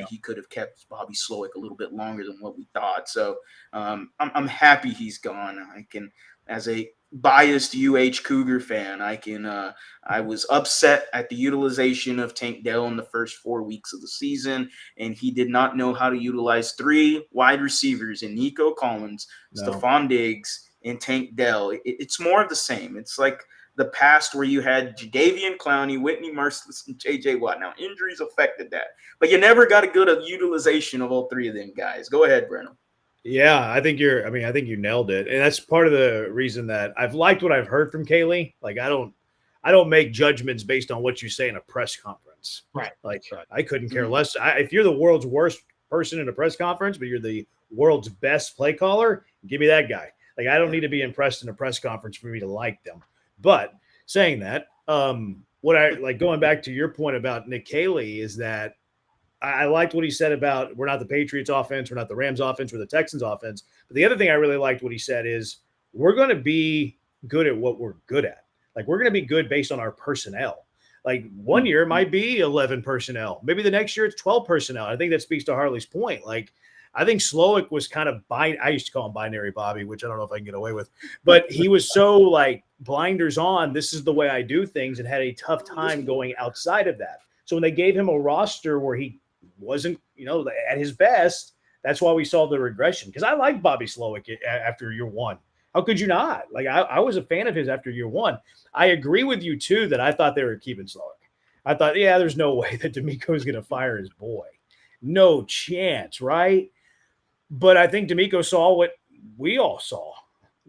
he could have kept Bobby Sloak a little bit longer than what we thought. So I'm happy he's gone. I can, as a biased Cougar fan, I was upset at the utilization of Tank Dell in the first 4 weeks of the season, and he did not know how to utilize 3 wide receivers in Nico Collins, Stephon Diggs, and Tank Dell. It's more of the same. It's like the past where you had Jadeveon Clowney, Whitney Merciless, and J.J. Watt. Now, injuries affected that, but you never got a good utilization of all 3 of them guys. Go ahead, Branham. Yeah, I think you nailed it. And that's part of the reason that I've liked what I've heard from Kaylee. Like, I don't make judgments based on what you say in a press conference. Right. Like, I couldn't care less. If you're the world's worst person in a press conference, but you're the world's best play caller, give me that guy. Like, I don't need to be impressed in a press conference for me to like them. But saying that, what I like, going back to your point about Nick Caley, is that I liked what he said about we're not the Patriots offense, we're not the Rams offense, we're the Texans offense. But the other thing I really liked what he said is we're going to be good at what we're good at. Like, we're going to be good based on our personnel. Like, one year it might be 11 personnel. Maybe the next year it's 12 personnel. I think that speaks to Harley's point. Like, I think Slowick was kind of I used to call him binary Bobby, which I don't know if I can get away with, but he was so like blinders on. This is the way I do things, and had a tough time going outside of that. So when they gave him a roster where he wasn't, at his best, that's why we saw the regression. Because I like Bobby Slowick after year one. How could you not? Like I was a fan of his after year one. I agree with you too that I thought they were keeping Slowick. I thought, yeah, there's no way that D'Amico is going to fire his boy. No chance, right? But I think D'Amico saw what we all saw.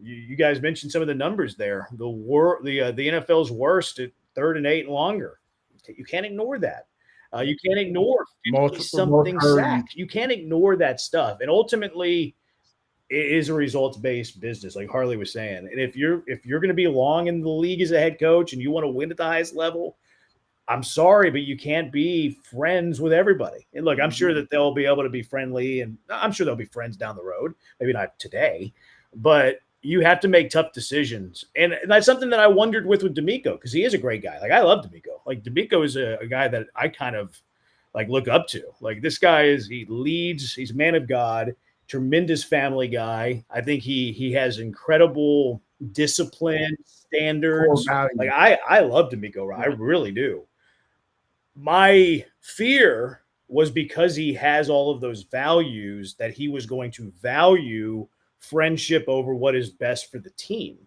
You guys mentioned some of the numbers there. The NFL's worst at 3rd and 8 and longer. You can't ignore that. You can't ignore 50-something sacks. You can't ignore that stuff. And ultimately, it is a results-based business, like Harley was saying. And if you're going to be long in the league as a head coach and you want to win at the highest level, I'm sorry, but you can't be friends with everybody. And look, I'm sure that they'll be able to be friendly, and I'm sure they'll be friends down the road. Maybe not today, but you have to make tough decisions. And that's something that I wondered with D'Amico, because he is a great guy. Like, I love D'Amico. Like, D'Amico is a guy that I kind of like look up to. Like, this guy he leads, he's a man of God, tremendous family guy. I think he has incredible discipline, standards. Like, I love D'Amico. I really do. My fear was because he has all of those values that he was going to value friendship over what is best for the team.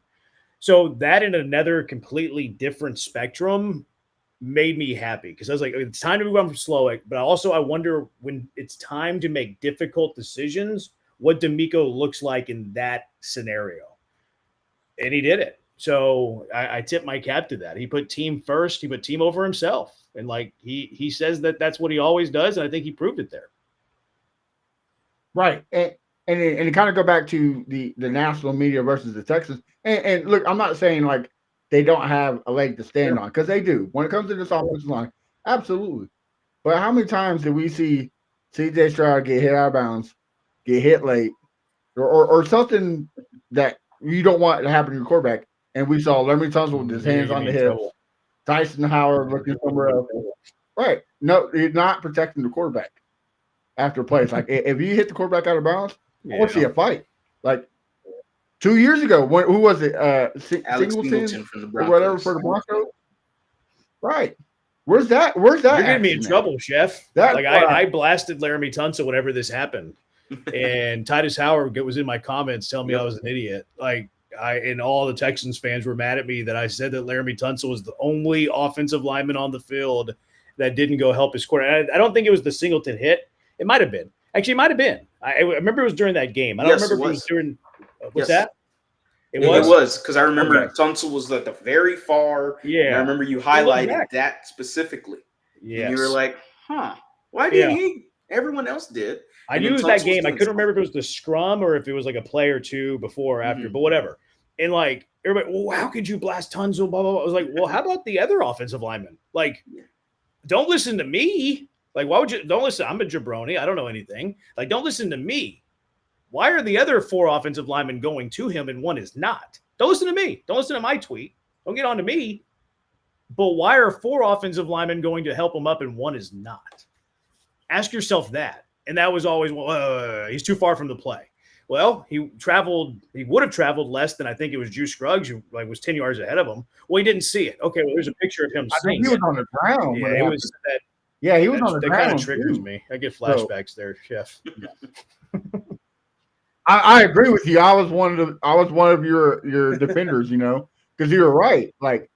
So that in another completely different spectrum made me happy, because I was like, it's time to move on from Slowick, but I wonder when it's time to make difficult decisions, what D'Amico looks like in that scenario. And he did it. So I tip my cap to that. He put team first. He put team over himself. And like he says that's what he always does. And I think he proved it there. Right. And to kind of go back to the national media versus the Texans. And look, I'm not saying like they don't have a leg to stand on, because they do. When it comes to this offensive line, absolutely. But how many times did we see C.J. Stroud get hit out of bounds, get hit late, or something that you don't want to happen to your quarterback? And we saw Jeremy Tunsil with his hands on the hips, Tyson Howard looking somewhere else. Right. No, you're not protecting the quarterback after plays. Like, if you hit the quarterback out of bounds, I want to see a fight. Like 2 years ago, who was it? Singleton from the Broncos, or whatever, for the Broncos. Right. Where's that? You're going to be in trouble, Chef. I blasted Jeremy Tunsil whenever this happened. And Titus Howard was in my comments telling me I was an idiot. Like, and all the Texans fans were mad at me that I said that Jeremy Tunsil was the only offensive lineman on the field that didn't go help his quarterback. I don't think it was the Singleton hit. It might have been. Actually, it might have been. I remember it was during that game. I don't remember if it was during – what's that? It was, because I remember Tunsil was at the very far. Yeah. And I remember you highlighted that specifically. Yeah. You were like, why didn't he? Everyone else did. I knew it was that game. I couldn't remember if it was the scrum or if it was like a play or two before or after, but whatever. And like everybody, well, how could you blast Tunsil? Blah, blah, blah. I was like, well, how about the other offensive linemen? Like, don't listen to me. Like, why would you? Don't listen. I'm a jabroni. I don't know anything. Like, don't listen to me. Why are the other 4 offensive linemen going to him and one is not? Don't listen to me. Don't listen to my tweet. Don't get on to me. But why are 4 offensive linemen going to help him up and one is not? Ask yourself that. And that was always, he's too far from the play. Well, he would have traveled less than I think it was Juice Scruggs, who was 10 yards ahead of him. Well, he didn't see it. Okay, well, there's a picture of him seeing it. He was on the ground. Yeah, he was that. Yeah, he was on the ground. That kind of triggers me. I get flashbacks there, Chef. I agree with you. I was one of your defenders, because you were right. Like,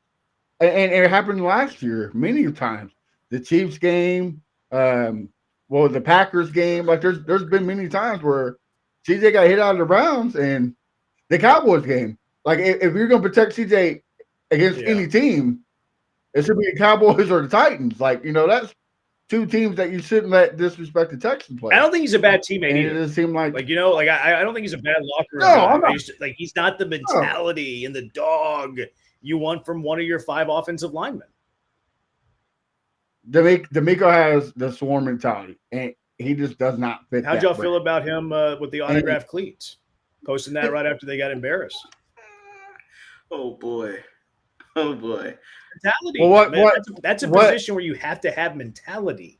and it happened last year many times. The Chiefs game, the Packers game. Like, there's been many times where CJ got hit out of the bounds, and the Cowboys game. Like, if you're gonna protect CJ against any team, it should be the Cowboys or the Titans. Like, that's 2 teams that you shouldn't let disrespect the Texans play. I don't think he's a bad teammate either. It doesn't seem like I don't think he's a bad locker room guy. He's not the mentality and the dog you want from one of your 5 offensive linemen. D'Amico has the swarm mentality, and he just does not fit. How'd y'all feel about him with the autographed cleats? Posting that right after they got embarrassed. Oh boy. Mentality. Well, that's a position where you have to have mentality.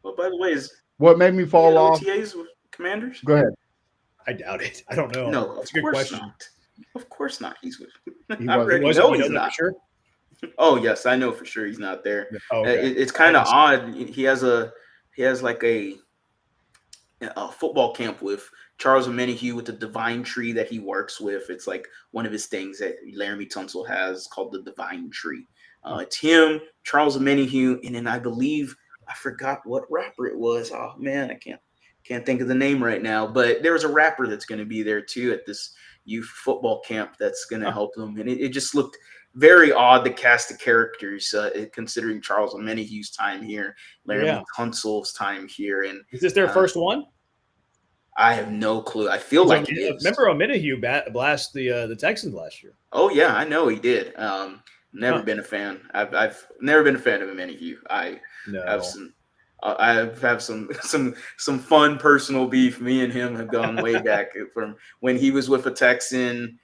Well, by the way, what made me fall off? OTAs Commanders? Go ahead. I doubt it. I don't know. No, That's of a good course question. not. Of course not. He's with. He I wasn't. already Was it? know You he's don't know for not. sure? Oh yes, I know for sure he's not there. Oh, okay. It's kind of odd. He has like a football camp with Charles Omenihu with the Divine Tree that he works with. It's like one of his things that Laramie Tunsil has called the Divine Tree. It's him, Charles Omenihu, and then I believe I forgot what rapper it was. Oh man, I can't think of the name right now. But there was a rapper that's going to be there too at this youth football camp that's going to help them, and it just looked very odd, the cast of characters, considering Charles Omenihu's time here, Laramie Tunsil's time here, and is this their first one? I have no clue. I feel like it is. Remember Omenihu blast the Texans last year? Oh yeah, I know he did. Never been a fan. I've never been a fan of Omenihu. I have some fun personal beef. Me and him have gone way back from when he was with a Texan.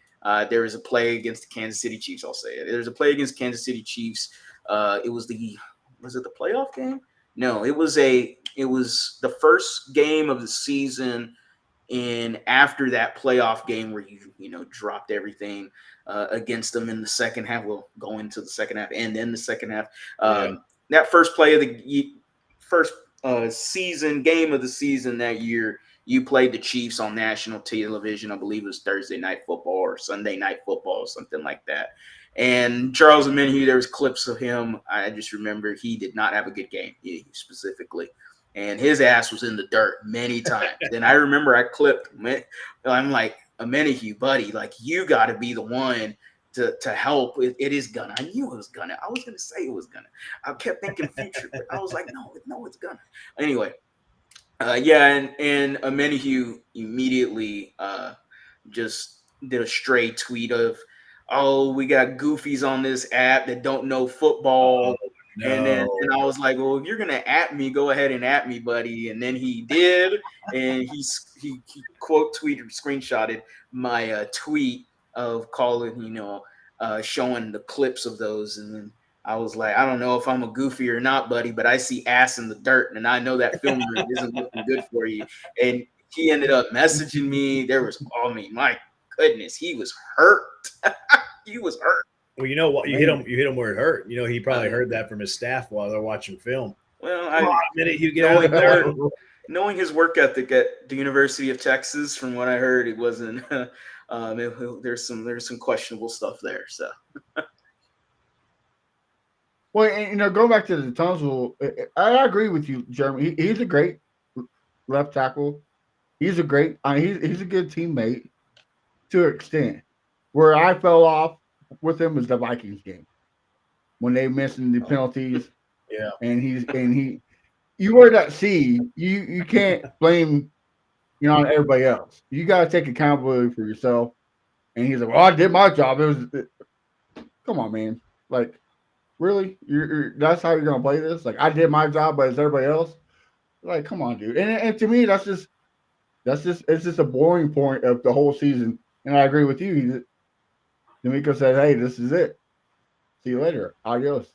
There was a play against the Kansas City Chiefs. I'll say it. There's a play against Kansas City Chiefs. Was it the playoff game? No, it was the first game of the season. And after that playoff game where you dropped everything against them in the second half, we'll go into the second half and then the second half. That first play of the first season game of the season that year, you played the Chiefs on national television. I believe it was Thursday Night Football or Sunday Night Football or something like that. And Charles Omenihu, there was clips of him. I just remember he did not have a good game specifically. And his ass was in the dirt many times. And I remember I clipped, I'm like, Omenihu, buddy, like you got to be the one to help. It is gonna. I knew it was gonna. I was gonna say it was gonna. I kept thinking future, but I was like, no, it's gonna. Anyway, and Omenihu immediately just did a stray tweet of, oh, we got goofies on this app that don't know football. No. And I was like, well, if you're gonna at me, go ahead and at me, buddy. And then he did, and he quote tweeted, screenshotted my tweet of calling, showing the clips of those. And then I was like, I don't know if I'm a goofy or not, buddy, but I see ass in the dirt, and I know that film room isn't looking good for you. And he ended up messaging me. My goodness, he was hurt. He was hurt. Well, you know what? You hit him where it hurt. He probably heard that from his staff while they're watching film. Well, you get out of there. Knowing his work ethic at the University of Texas, from what I heard, it wasn't. There's some questionable stuff there. So, well, and, going back to the Tunsil, I agree with you, Jeremy. He's a great left tackle. He's a great. He's a good teammate to an extent. Where I fell off with him was the Vikings game when they missed the penalties. Yeah, and you wear that C, you can't blame on everybody else. You got to take accountability for yourself. And he's like, well, I did my job. Come on, man. Like, really? That's how you're gonna play this? Like, I did my job, but it's everybody else. Like, come on, dude. And to me, it's just a boring point of the whole season. And I agree with you. D'Amico said, hey, this is it. See you later. Adios.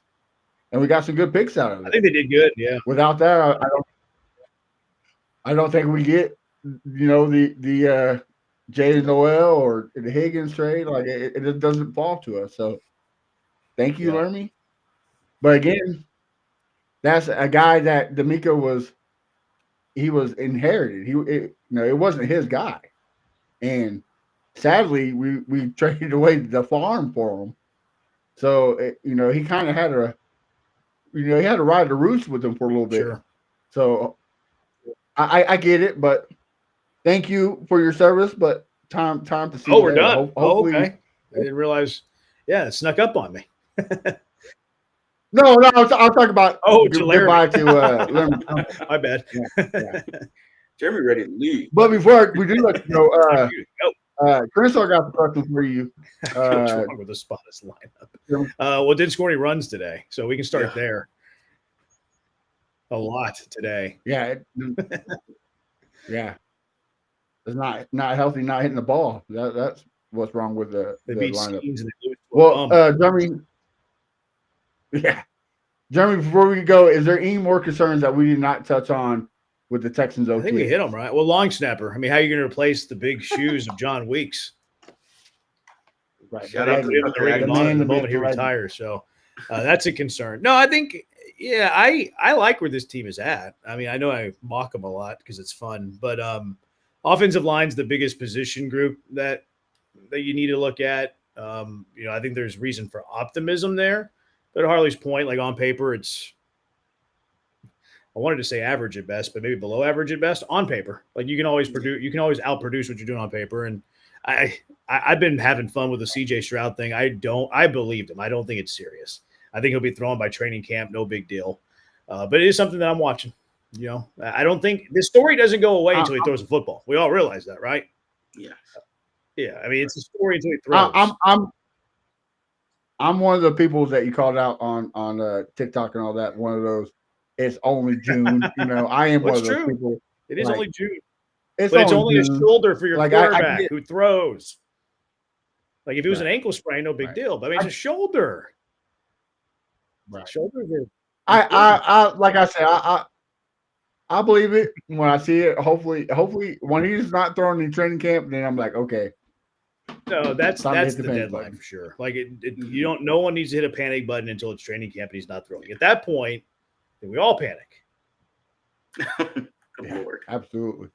And we got some good picks out of it. I think they did good. Yeah. Without that, I don't think we get, the Jay Noel or the Higgins trade. Like it just doesn't fall to us. So thank you, Laramie. But again, that's a guy that D'Amico was inherited. It wasn't his guy. And sadly, we traded away the farm for him. So, he kind of had he had to ride the roost with him for a little bit. Sure. So I get it, but thank you for your service. But time to see. Oh, we're done. Hopefully, okay. I didn't realize. Yeah, it snuck up on me. No, I'll talk about. Goodbye to Laramie. My bad. Yeah. Jeremy ready to leave. But before we do let you go, Crenshaw got the question for you. What's wrong with the spotless lineup? Well, didn't score any runs today, so we can start there. A lot today. Yeah. Yeah. It's not healthy, not hitting the ball. That's what's wrong with the lineup. Well, Jeremy. Yeah. Jeremy, before we go, is there any more concerns that we did not touch on with the Texans OTA. I think we hit him, right? Well, long snapper. I mean, how are you going to replace the big shoes of John Weeks? Right. Shout out to Put him in the Ring of Honor the moment he legend. retires. So that's a concern. No, I think, yeah, I like where this team is at. I mean, I know I mock them a lot because it's fun, but offensive line's the biggest position group that you need to look at. I think there's reason for optimism there. But at Harley's point, like on paper, it's, I wanted to say average at best, but maybe below average at best on paper. Like you can always outproduce what you're doing on paper. And I've been having fun with the CJ Stroud thing. I believed him. I don't think it's serious. I think he'll be thrown by training camp. No big deal. But it is something that I'm watching. I don't think this story doesn't go away until he throws a football. We all realize that, right? Yeah. Yeah. I mean, it's a story until he throws. I'm one of the people that you called out on TikTok and all that. One of those. It's only June. I am one of those people. It is only June. It's only a shoulder for your quarterback who throws. Like if it was an ankle sprain, no big deal. But I mean, it's a shoulder. Right. Shoulders are. I like I said, I believe it when I see it. Hopefully, when he's not throwing in training camp, then I'm like, okay. No, that's the deadline for sure. Like no one needs to hit a panic button until it's training camp and he's not throwing. At that point, then we all panic. Lord. Absolutely.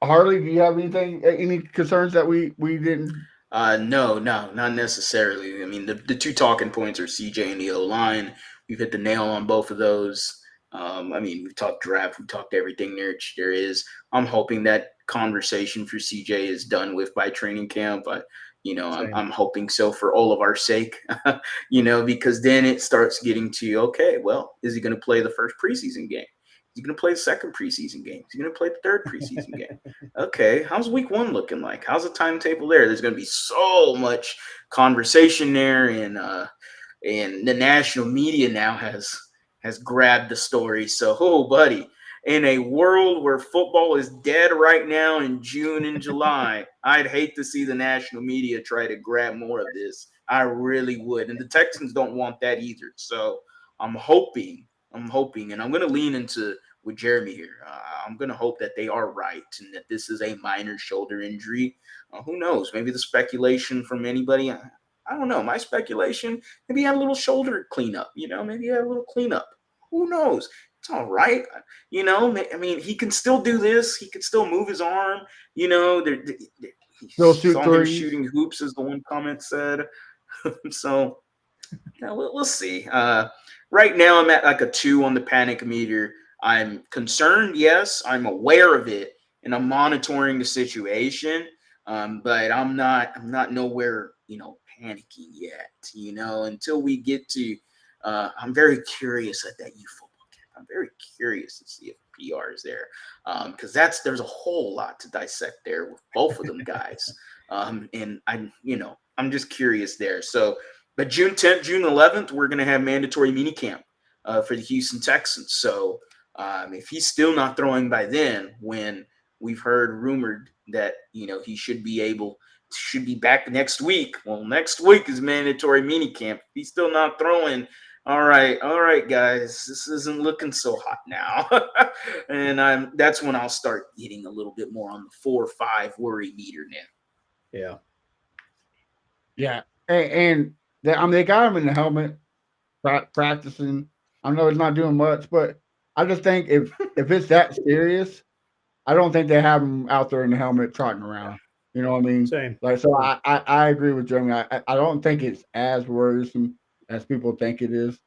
Harley, do you have any concerns that we didn't? No, not necessarily. I mean, the two talking points are CJ and the O-line. We've hit the nail on both of those. I mean, we've talked draft, we've talked everything there is. I'm hoping that conversation for CJ is done with by training camp. I'm hoping so for all of our sake, because then it starts getting to, okay, well, is he going to play the first preseason game? Is he going to play the second preseason game? Is he going to play the third preseason game? Okay, how's week 1 looking like? How's the timetable there? There's going to be so much conversation there, and the national media now has grabbed the story. So, oh, buddy, in a world where football is dead right now in June and July, I'd hate to see the national media try to grab more of this. I really would. And the Texans don't want that either. So I'm hoping, and I'm going to lean into with Jeremy here. I'm going to hope that they are right and that this is a minor shoulder injury. Who knows? Maybe the speculation from anybody, I don't know. My speculation, maybe he had a little shoulder cleanup, maybe he had a little cleanup. Who knows? It's all right. I mean, he can still do this. He can still move his arm. Still shoot him shooting hoops, as the one comment said. So, we'll see. Right now, I'm at like a 2 on the panic meter. I'm concerned, yes. I'm aware of it, and I'm monitoring the situation. But I'm not nowhere, panicking yet. Until we get to. I'm very curious at that youth football camp. I'm very curious to see if PR is there, because there's a whole lot to dissect there with both of them guys. And I'm just curious there. So, but June 10th, June 11th, we're gonna have mandatory minicamp for the Houston Texans. So, if he's still not throwing by then, when we've heard rumored that he should be back next week. Well, next week is mandatory minicamp. If he's still not throwing. All right, guys, this isn't looking so hot now. And that's when I'll start getting a little bit more on the 4 or 5 worry meter now. Yeah. And they got him in the helmet practicing. I know he's not doing much, but I just think if it's that serious, I don't think they have him out there in the helmet trotting around. You know what I mean? Same. So I agree with Jeremy. I don't think it's as worrisome as people think it is.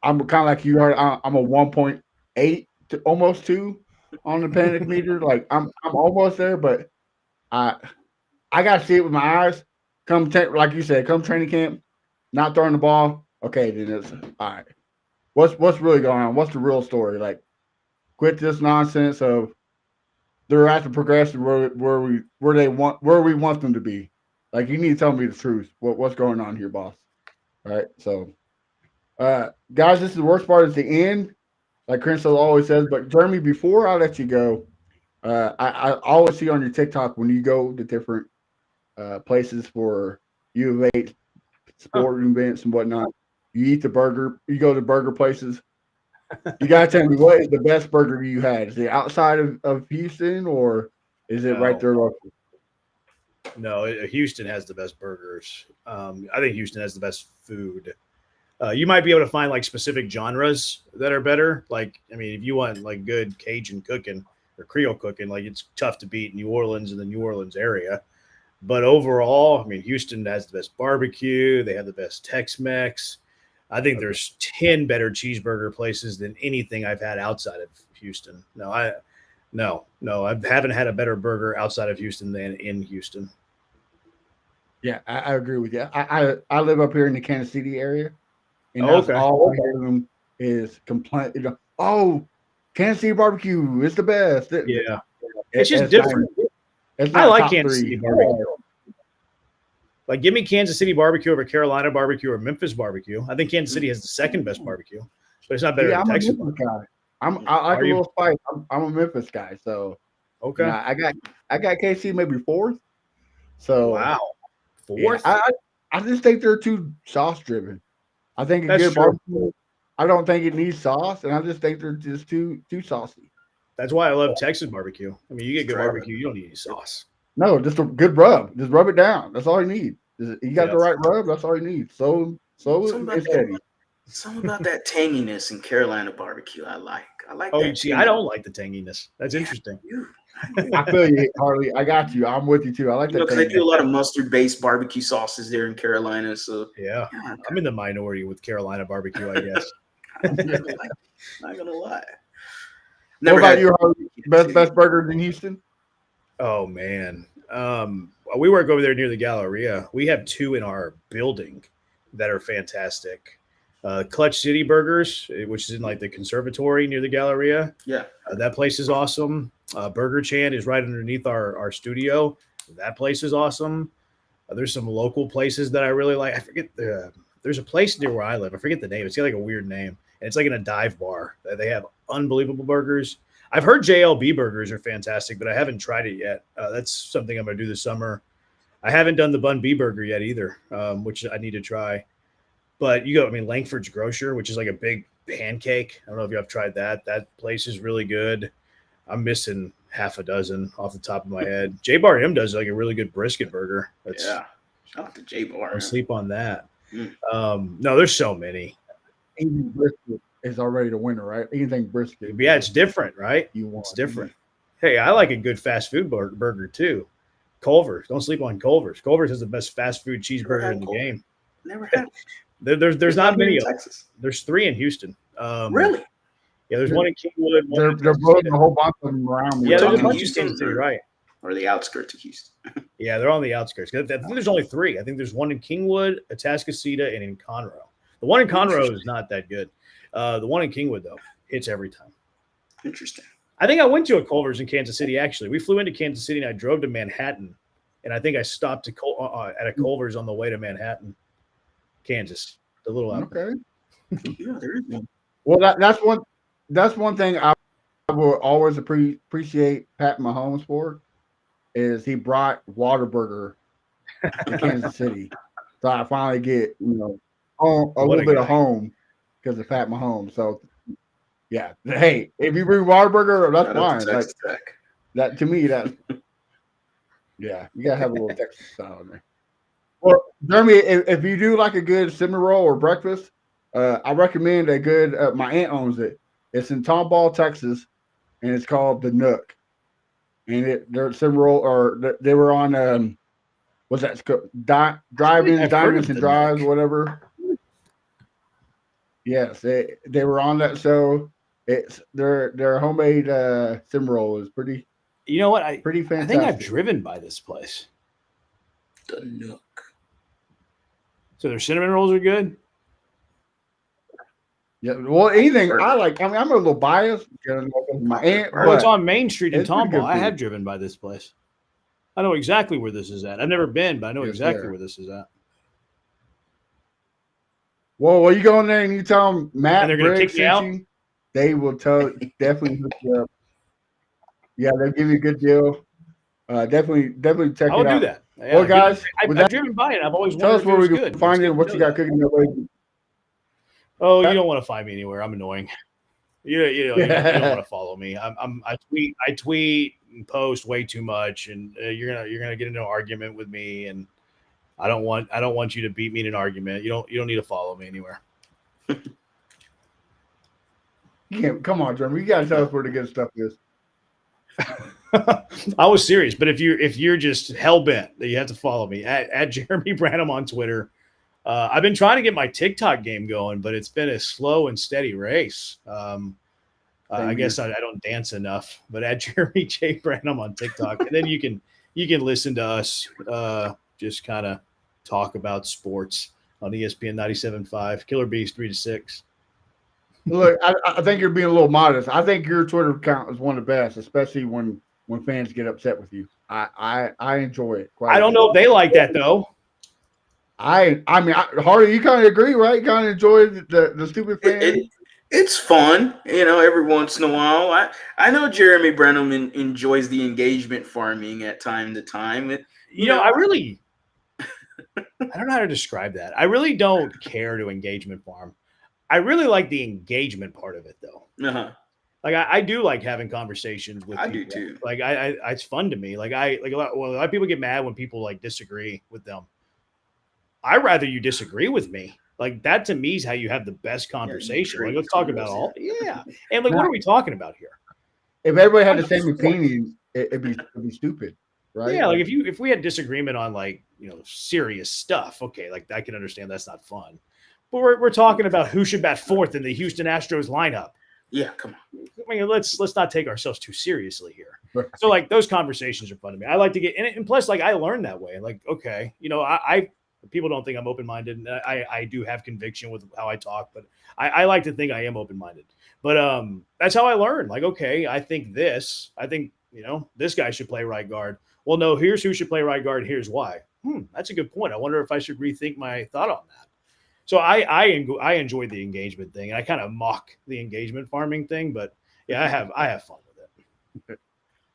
I'm kind of like you heard. I'm a 1.8 to almost 2 on the panic meter. Like I'm almost there, but I gotta see it with my eyes. Like you said, come training camp, not throwing the ball. Okay, then it's all right. What's really going on? What's the real story? Like, quit this nonsense of they're at the progression where we want them to be. Like, you need to tell me the truth. What's going on here, boss? All right. So, guys, this is the worst part is the end, like Crenshaw always says. But Jeremy, before I let you go, I always see on your TikTok when you go to different places for U of H sporting events and whatnot, you eat the burger. You go to burger places. You gotta tell me, what is the best burger you had? Is it outside of Houston, or is it right No. there local? No, Houston has the best burgers. I think Houston has the best food. You might be able to find like specific genres that are better. Like, I mean, if you want like good Cajun cooking or Creole cooking, like it's tough to beat New Orleans and the New Orleans area. But overall, I mean, Houston has the best barbecue. They have the best Tex-Mex. I think there's 10 better cheeseburger places than anything I've had outside of Houston. No, I haven't had a better burger outside of Houston than in Houston. Yeah, I agree with you. I live up here in the Kansas City area, and that's Okay. all I hear them is complain. Oh, Kansas City barbecue is the best. Yeah. It's just not- different. it's I not like top Kansas three. City barbecue. Like, give me Kansas City barbecue over Carolina barbecue or Memphis barbecue. I think Kansas City has the second best barbecue, but it's not better Yeah, than I'm a Texas Memphis barbecue. guy. I like Are a you? little spice. I'm a Memphis guy, so Okay. you know, I got KC maybe fourth. So Wow. yeah, Fourth? I just think they're too sauce driven. I think a That's good true. barbecue. I don't think it needs sauce, and I just think they're just too saucy. That's why I love Texas barbecue. I mean, you get good Try it. barbecue, you don't need any sauce. No, just a good rub. Just rub it down. That's all you need. You got Yeah. the right rub. That's all you need. So Something about it's steady. Something about that tanginess in Carolina barbecue. I like Oh, that. you see, I don't like the tanginess. That's interesting. I feel you, Harley. I got you. I'm with you too. I like that. Because they do a lot of mustard-based barbecue sauces there in Carolina. So Yeah. yeah, I'm in the minority with Carolina barbecue, I guess. not gonna lie. What about had- you, Harley? Best burgers in Houston? Oh man. We work over there near the Galleria. We have two in our building that are fantastic. Clutch City Burgers, which is in like the conservatory near the Galleria. Yeah. That place is awesome. Burger Chan is right underneath our studio. That place is awesome. There's some local places that I really like. I forget there's a place near where I live. I forget the name. It's got like a weird name. And it's like in a dive bar. They have unbelievable burgers. I've heard JLB burgers are fantastic, but I haven't tried it yet. That's something I'm going to do this summer. I haven't done the Bun B burger yet either, which I need to try. But Langford's Grocer, which is like a big pancake. I don't know if you have tried that. That place is really good. I'm missing half a dozen off the top of my head. J Bar M does like a really good brisket burger. Yeah. Shout out to J Bar. Don't sleep on that. Mm. No, there's so many. Anything brisket is already the winner, right? Anything brisket. Yeah, it's different, right? You want It's different. Hey, I like a good fast food burger too. Culver's. Don't sleep on Culver's. Culver's is the best fast food cheeseburger in the game. Never had. There's not many in of them. Texas. There's 3 in Houston. Really? Yeah, there's one in Kingwood. One They're in blowing Texas. a whole bunch of them around me. Yeah, there's a talking bunch of Houston Kansas City, or- right? Or the outskirts of Houston. Yeah, they're on the outskirts. I think there's only 3. I think there's one in Kingwood, Atascocita, and in Conroe. The one in Conroe is not that good. The one in Kingwood, though, hits every time. Interesting. I think I went to a Culver's in Kansas City, actually. We flew into Kansas City, and I drove to Manhattan, and I think I stopped at a Culver's on the way to Manhattan, Kansas. A little out there. Okay. Yeah, there is one. Well, that's one thing I will always appreciate Pat Mahomes for is he brought Whataburger to Kansas City, so I finally get a little bit of home because of Pat Mahomes. So yeah, hey, if you bring Whataburger, that's Shout out to fine. Like, Texas Tech. that to me, that yeah, you gotta have a little Texas style in there. Well, Jeremy, if you do like a good cinnamon roll or breakfast, I recommend a good. My aunt owns it. It's in Tomball, Texas, and it's called the Nook. And their cinnamon roll, or they were on what's that? Drive-ins, I've heard diners, of and the drives, Nook. whatever. Yes, they were on that show. It's their homemade cinnamon roll is pretty You know what? pretty I fantastic. think I've driven by this place. The Nook. So their cinnamon rolls are good. Yeah, well, anything I like. I mean, I'm a little biased because my aunt. Oh, it's but on Main Street in it's pretty good Tomball. I food. have driven by this place. I know exactly where this is at. I've never been, but I know Yes, exactly sir. where this is at. Well, you go in there and you tell them Matt And they're gonna Briggs kick me sent out? you, they will definitely hook you up. Yeah, they'll give you a good deal. Definitely check I will it out. do that. Yeah, Well, guys, I've with that, driven by it. I've always tell us wondered where we if it can was find good. it and what It's you good got to know cooking. that. Oh, you don't want to find me anywhere. I'm annoying. You don't want to follow me. I tweet and post way too much, and you're gonna get into an argument with me, and I don't want you to beat me in an argument. You don't need to follow me anywhere. Come on, Jeremy. You gotta tell us where the good stuff is. I was serious, but if you're just hell bent that you have to follow me at Jeremy Branham on Twitter. I've been trying to get my TikTok game going, but it's been a slow and steady race. I guess I don't dance enough, but at Jeremy J. Branham on TikTok, and then you can listen to us just kind of talk about sports on ESPN 97.5, Killer Bees 3 to 6. Look, I think you're being a little modest. I think your Twitter account is one of the best, especially when fans get upset with you. I enjoy it. I don't know if they like that though. I mean, Hardy, you kind of agree, right? Kind of enjoy the stupid fans. It's fun, every once in a while. I know Jeremy Branham enjoys the engagement farming at time to time. I really, I don't know how to describe that. I really don't care to engagement farm. I really like the engagement part of it, though. Uh-huh. Like I do like having conversations with people. do too. Like I it's fun to me. Like a lot of people get mad when people like disagree with them. I'd rather you disagree with me. Like that to me is how you have the best conversation. Like let's talk about all. Yeah, and like what are we talking about here? If everybody had the same opinion, it'd be stupid, right? Yeah, like if we had disagreement on like serious stuff, okay, like I can understand that's not fun. But we're talking about who should bat fourth in the Houston Astros lineup. Yeah, come on. I mean, let's not take ourselves too seriously here. Right. So like those conversations are fun to me. I like to get in it, and plus, like I learned that way. Like, okay, I people don't think I'm open-minded, and I do have conviction with how I talk, but I like to think I am open-minded. But that's how I learned. Like, okay, I think this guy should play right guard. Well, no, here's who should play right guard. Here's why. That's a good point. I wonder if I should rethink my thought on that. So I enjoy the engagement thing, and I kind of mock the engagement farming thing, but yeah, I have fun with it.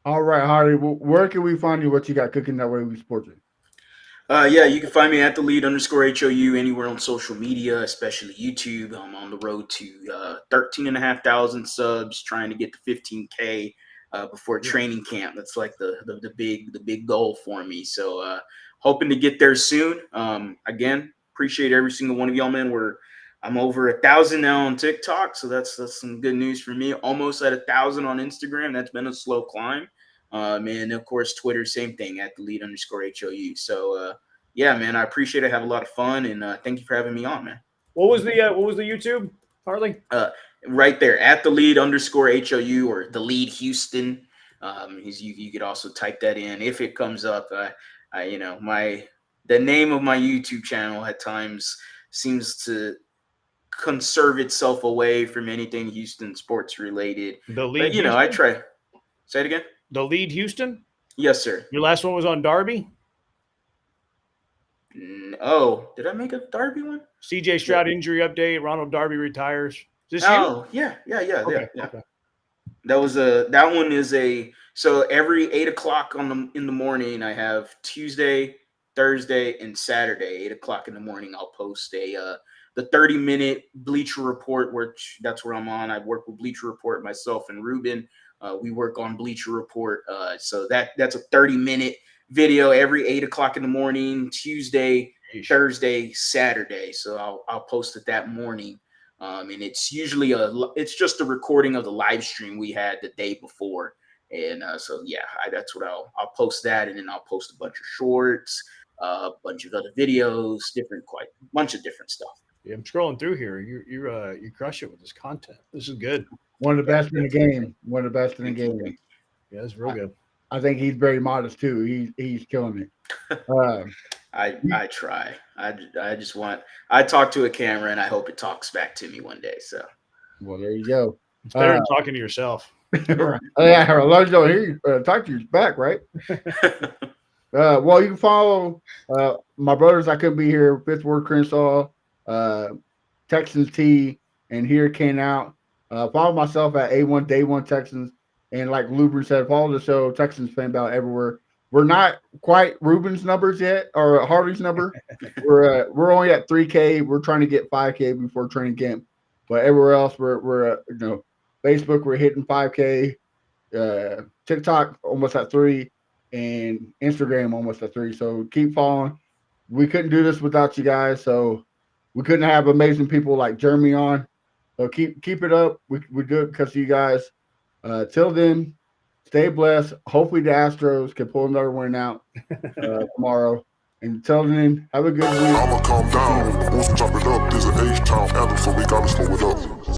All right, Hardy, where can we find you? What you got cooking that way we support you? Yeah, you can find me at @TheLead_HOU anywhere on social media, especially YouTube. I'm on the road to 13,500 subs, trying to get to 15K before training camp. That's like the big goal for me. So hoping to get there soon. Again, appreciate every single one of y'all, man. I'm over 1,000 now on TikTok, so that's some good news for me. Almost at 1,000 on Instagram. That's been a slow climb. And of course, Twitter, same thing at @TheLead_HOU. So yeah, man, I appreciate it. Have a lot of fun, and thank you for having me on, man. What was the YouTube, Harley? Right there at @TheLead_HOU or The Lead Houston. You could also type that in if it comes up. The name of my YouTube channel at times seems to conserve itself away from anything Houston sports related. The Lead, but, I try. Say it again. The Lead Houston? Yes, sir. Your last one was on Darby? Oh, did I make a Darby one? CJ Stroud injury update. Ronald Darby retires. Is this you? Yeah. Okay. That one is so every 8:00 in the morning, I have Tuesday, Thursday, and Saturday, 8:00 in the morning. I'll post the 30-minute Bleacher Report, which that's where I'm on. I work with Bleacher Report, myself and Ruben. We work on Bleacher Report. So that's a 30-minute video every 8:00 in the morning, Tuesday, Thursday, Saturday. So I'll post it that morning. And it's usually it's just a recording of the live stream we had the day before. And so yeah, that's what I'll post that, and then I'll post a bunch of shorts, a bunch of other videos, bunch of different stuff. Yeah, I'm scrolling through here. You crush it with this content. This is good. One of the best in the game. One of the best in the game. Yeah, it's real good. I think he's very modest too. He's killing it. I try. I talk to a camera, and I hope it talks back to me one day. So, well, there you go. It's better than talking to yourself. Yeah, as long as you don't hear you talk to you back, right? Well, you can follow my brothers. I couldn't be here. Fifth Ward Crenshaw, Texans T, and Here Came Out. Follow myself at A1 Day One Texans, and like Luber said, follow the show Texans Fan About everywhere. We're not quite Ruben's numbers yet, or Harley's number. We're only at 3K. We're trying to get 5K before training camp, but everywhere else we're Facebook, we're hitting 5K. TikTok almost at 3, and Instagram almost at 3. So keep following. We couldn't do this without you guys. So we couldn't have amazing people like Jeremy on. So keep it up. We do it because of you guys. Till then, stay blessed. Hopefully the Astros can pull another win out tomorrow. And until then, have a good week. I'ma calm down. Won't chop it up. There's an H-Town anthem, so we gotta slow it up.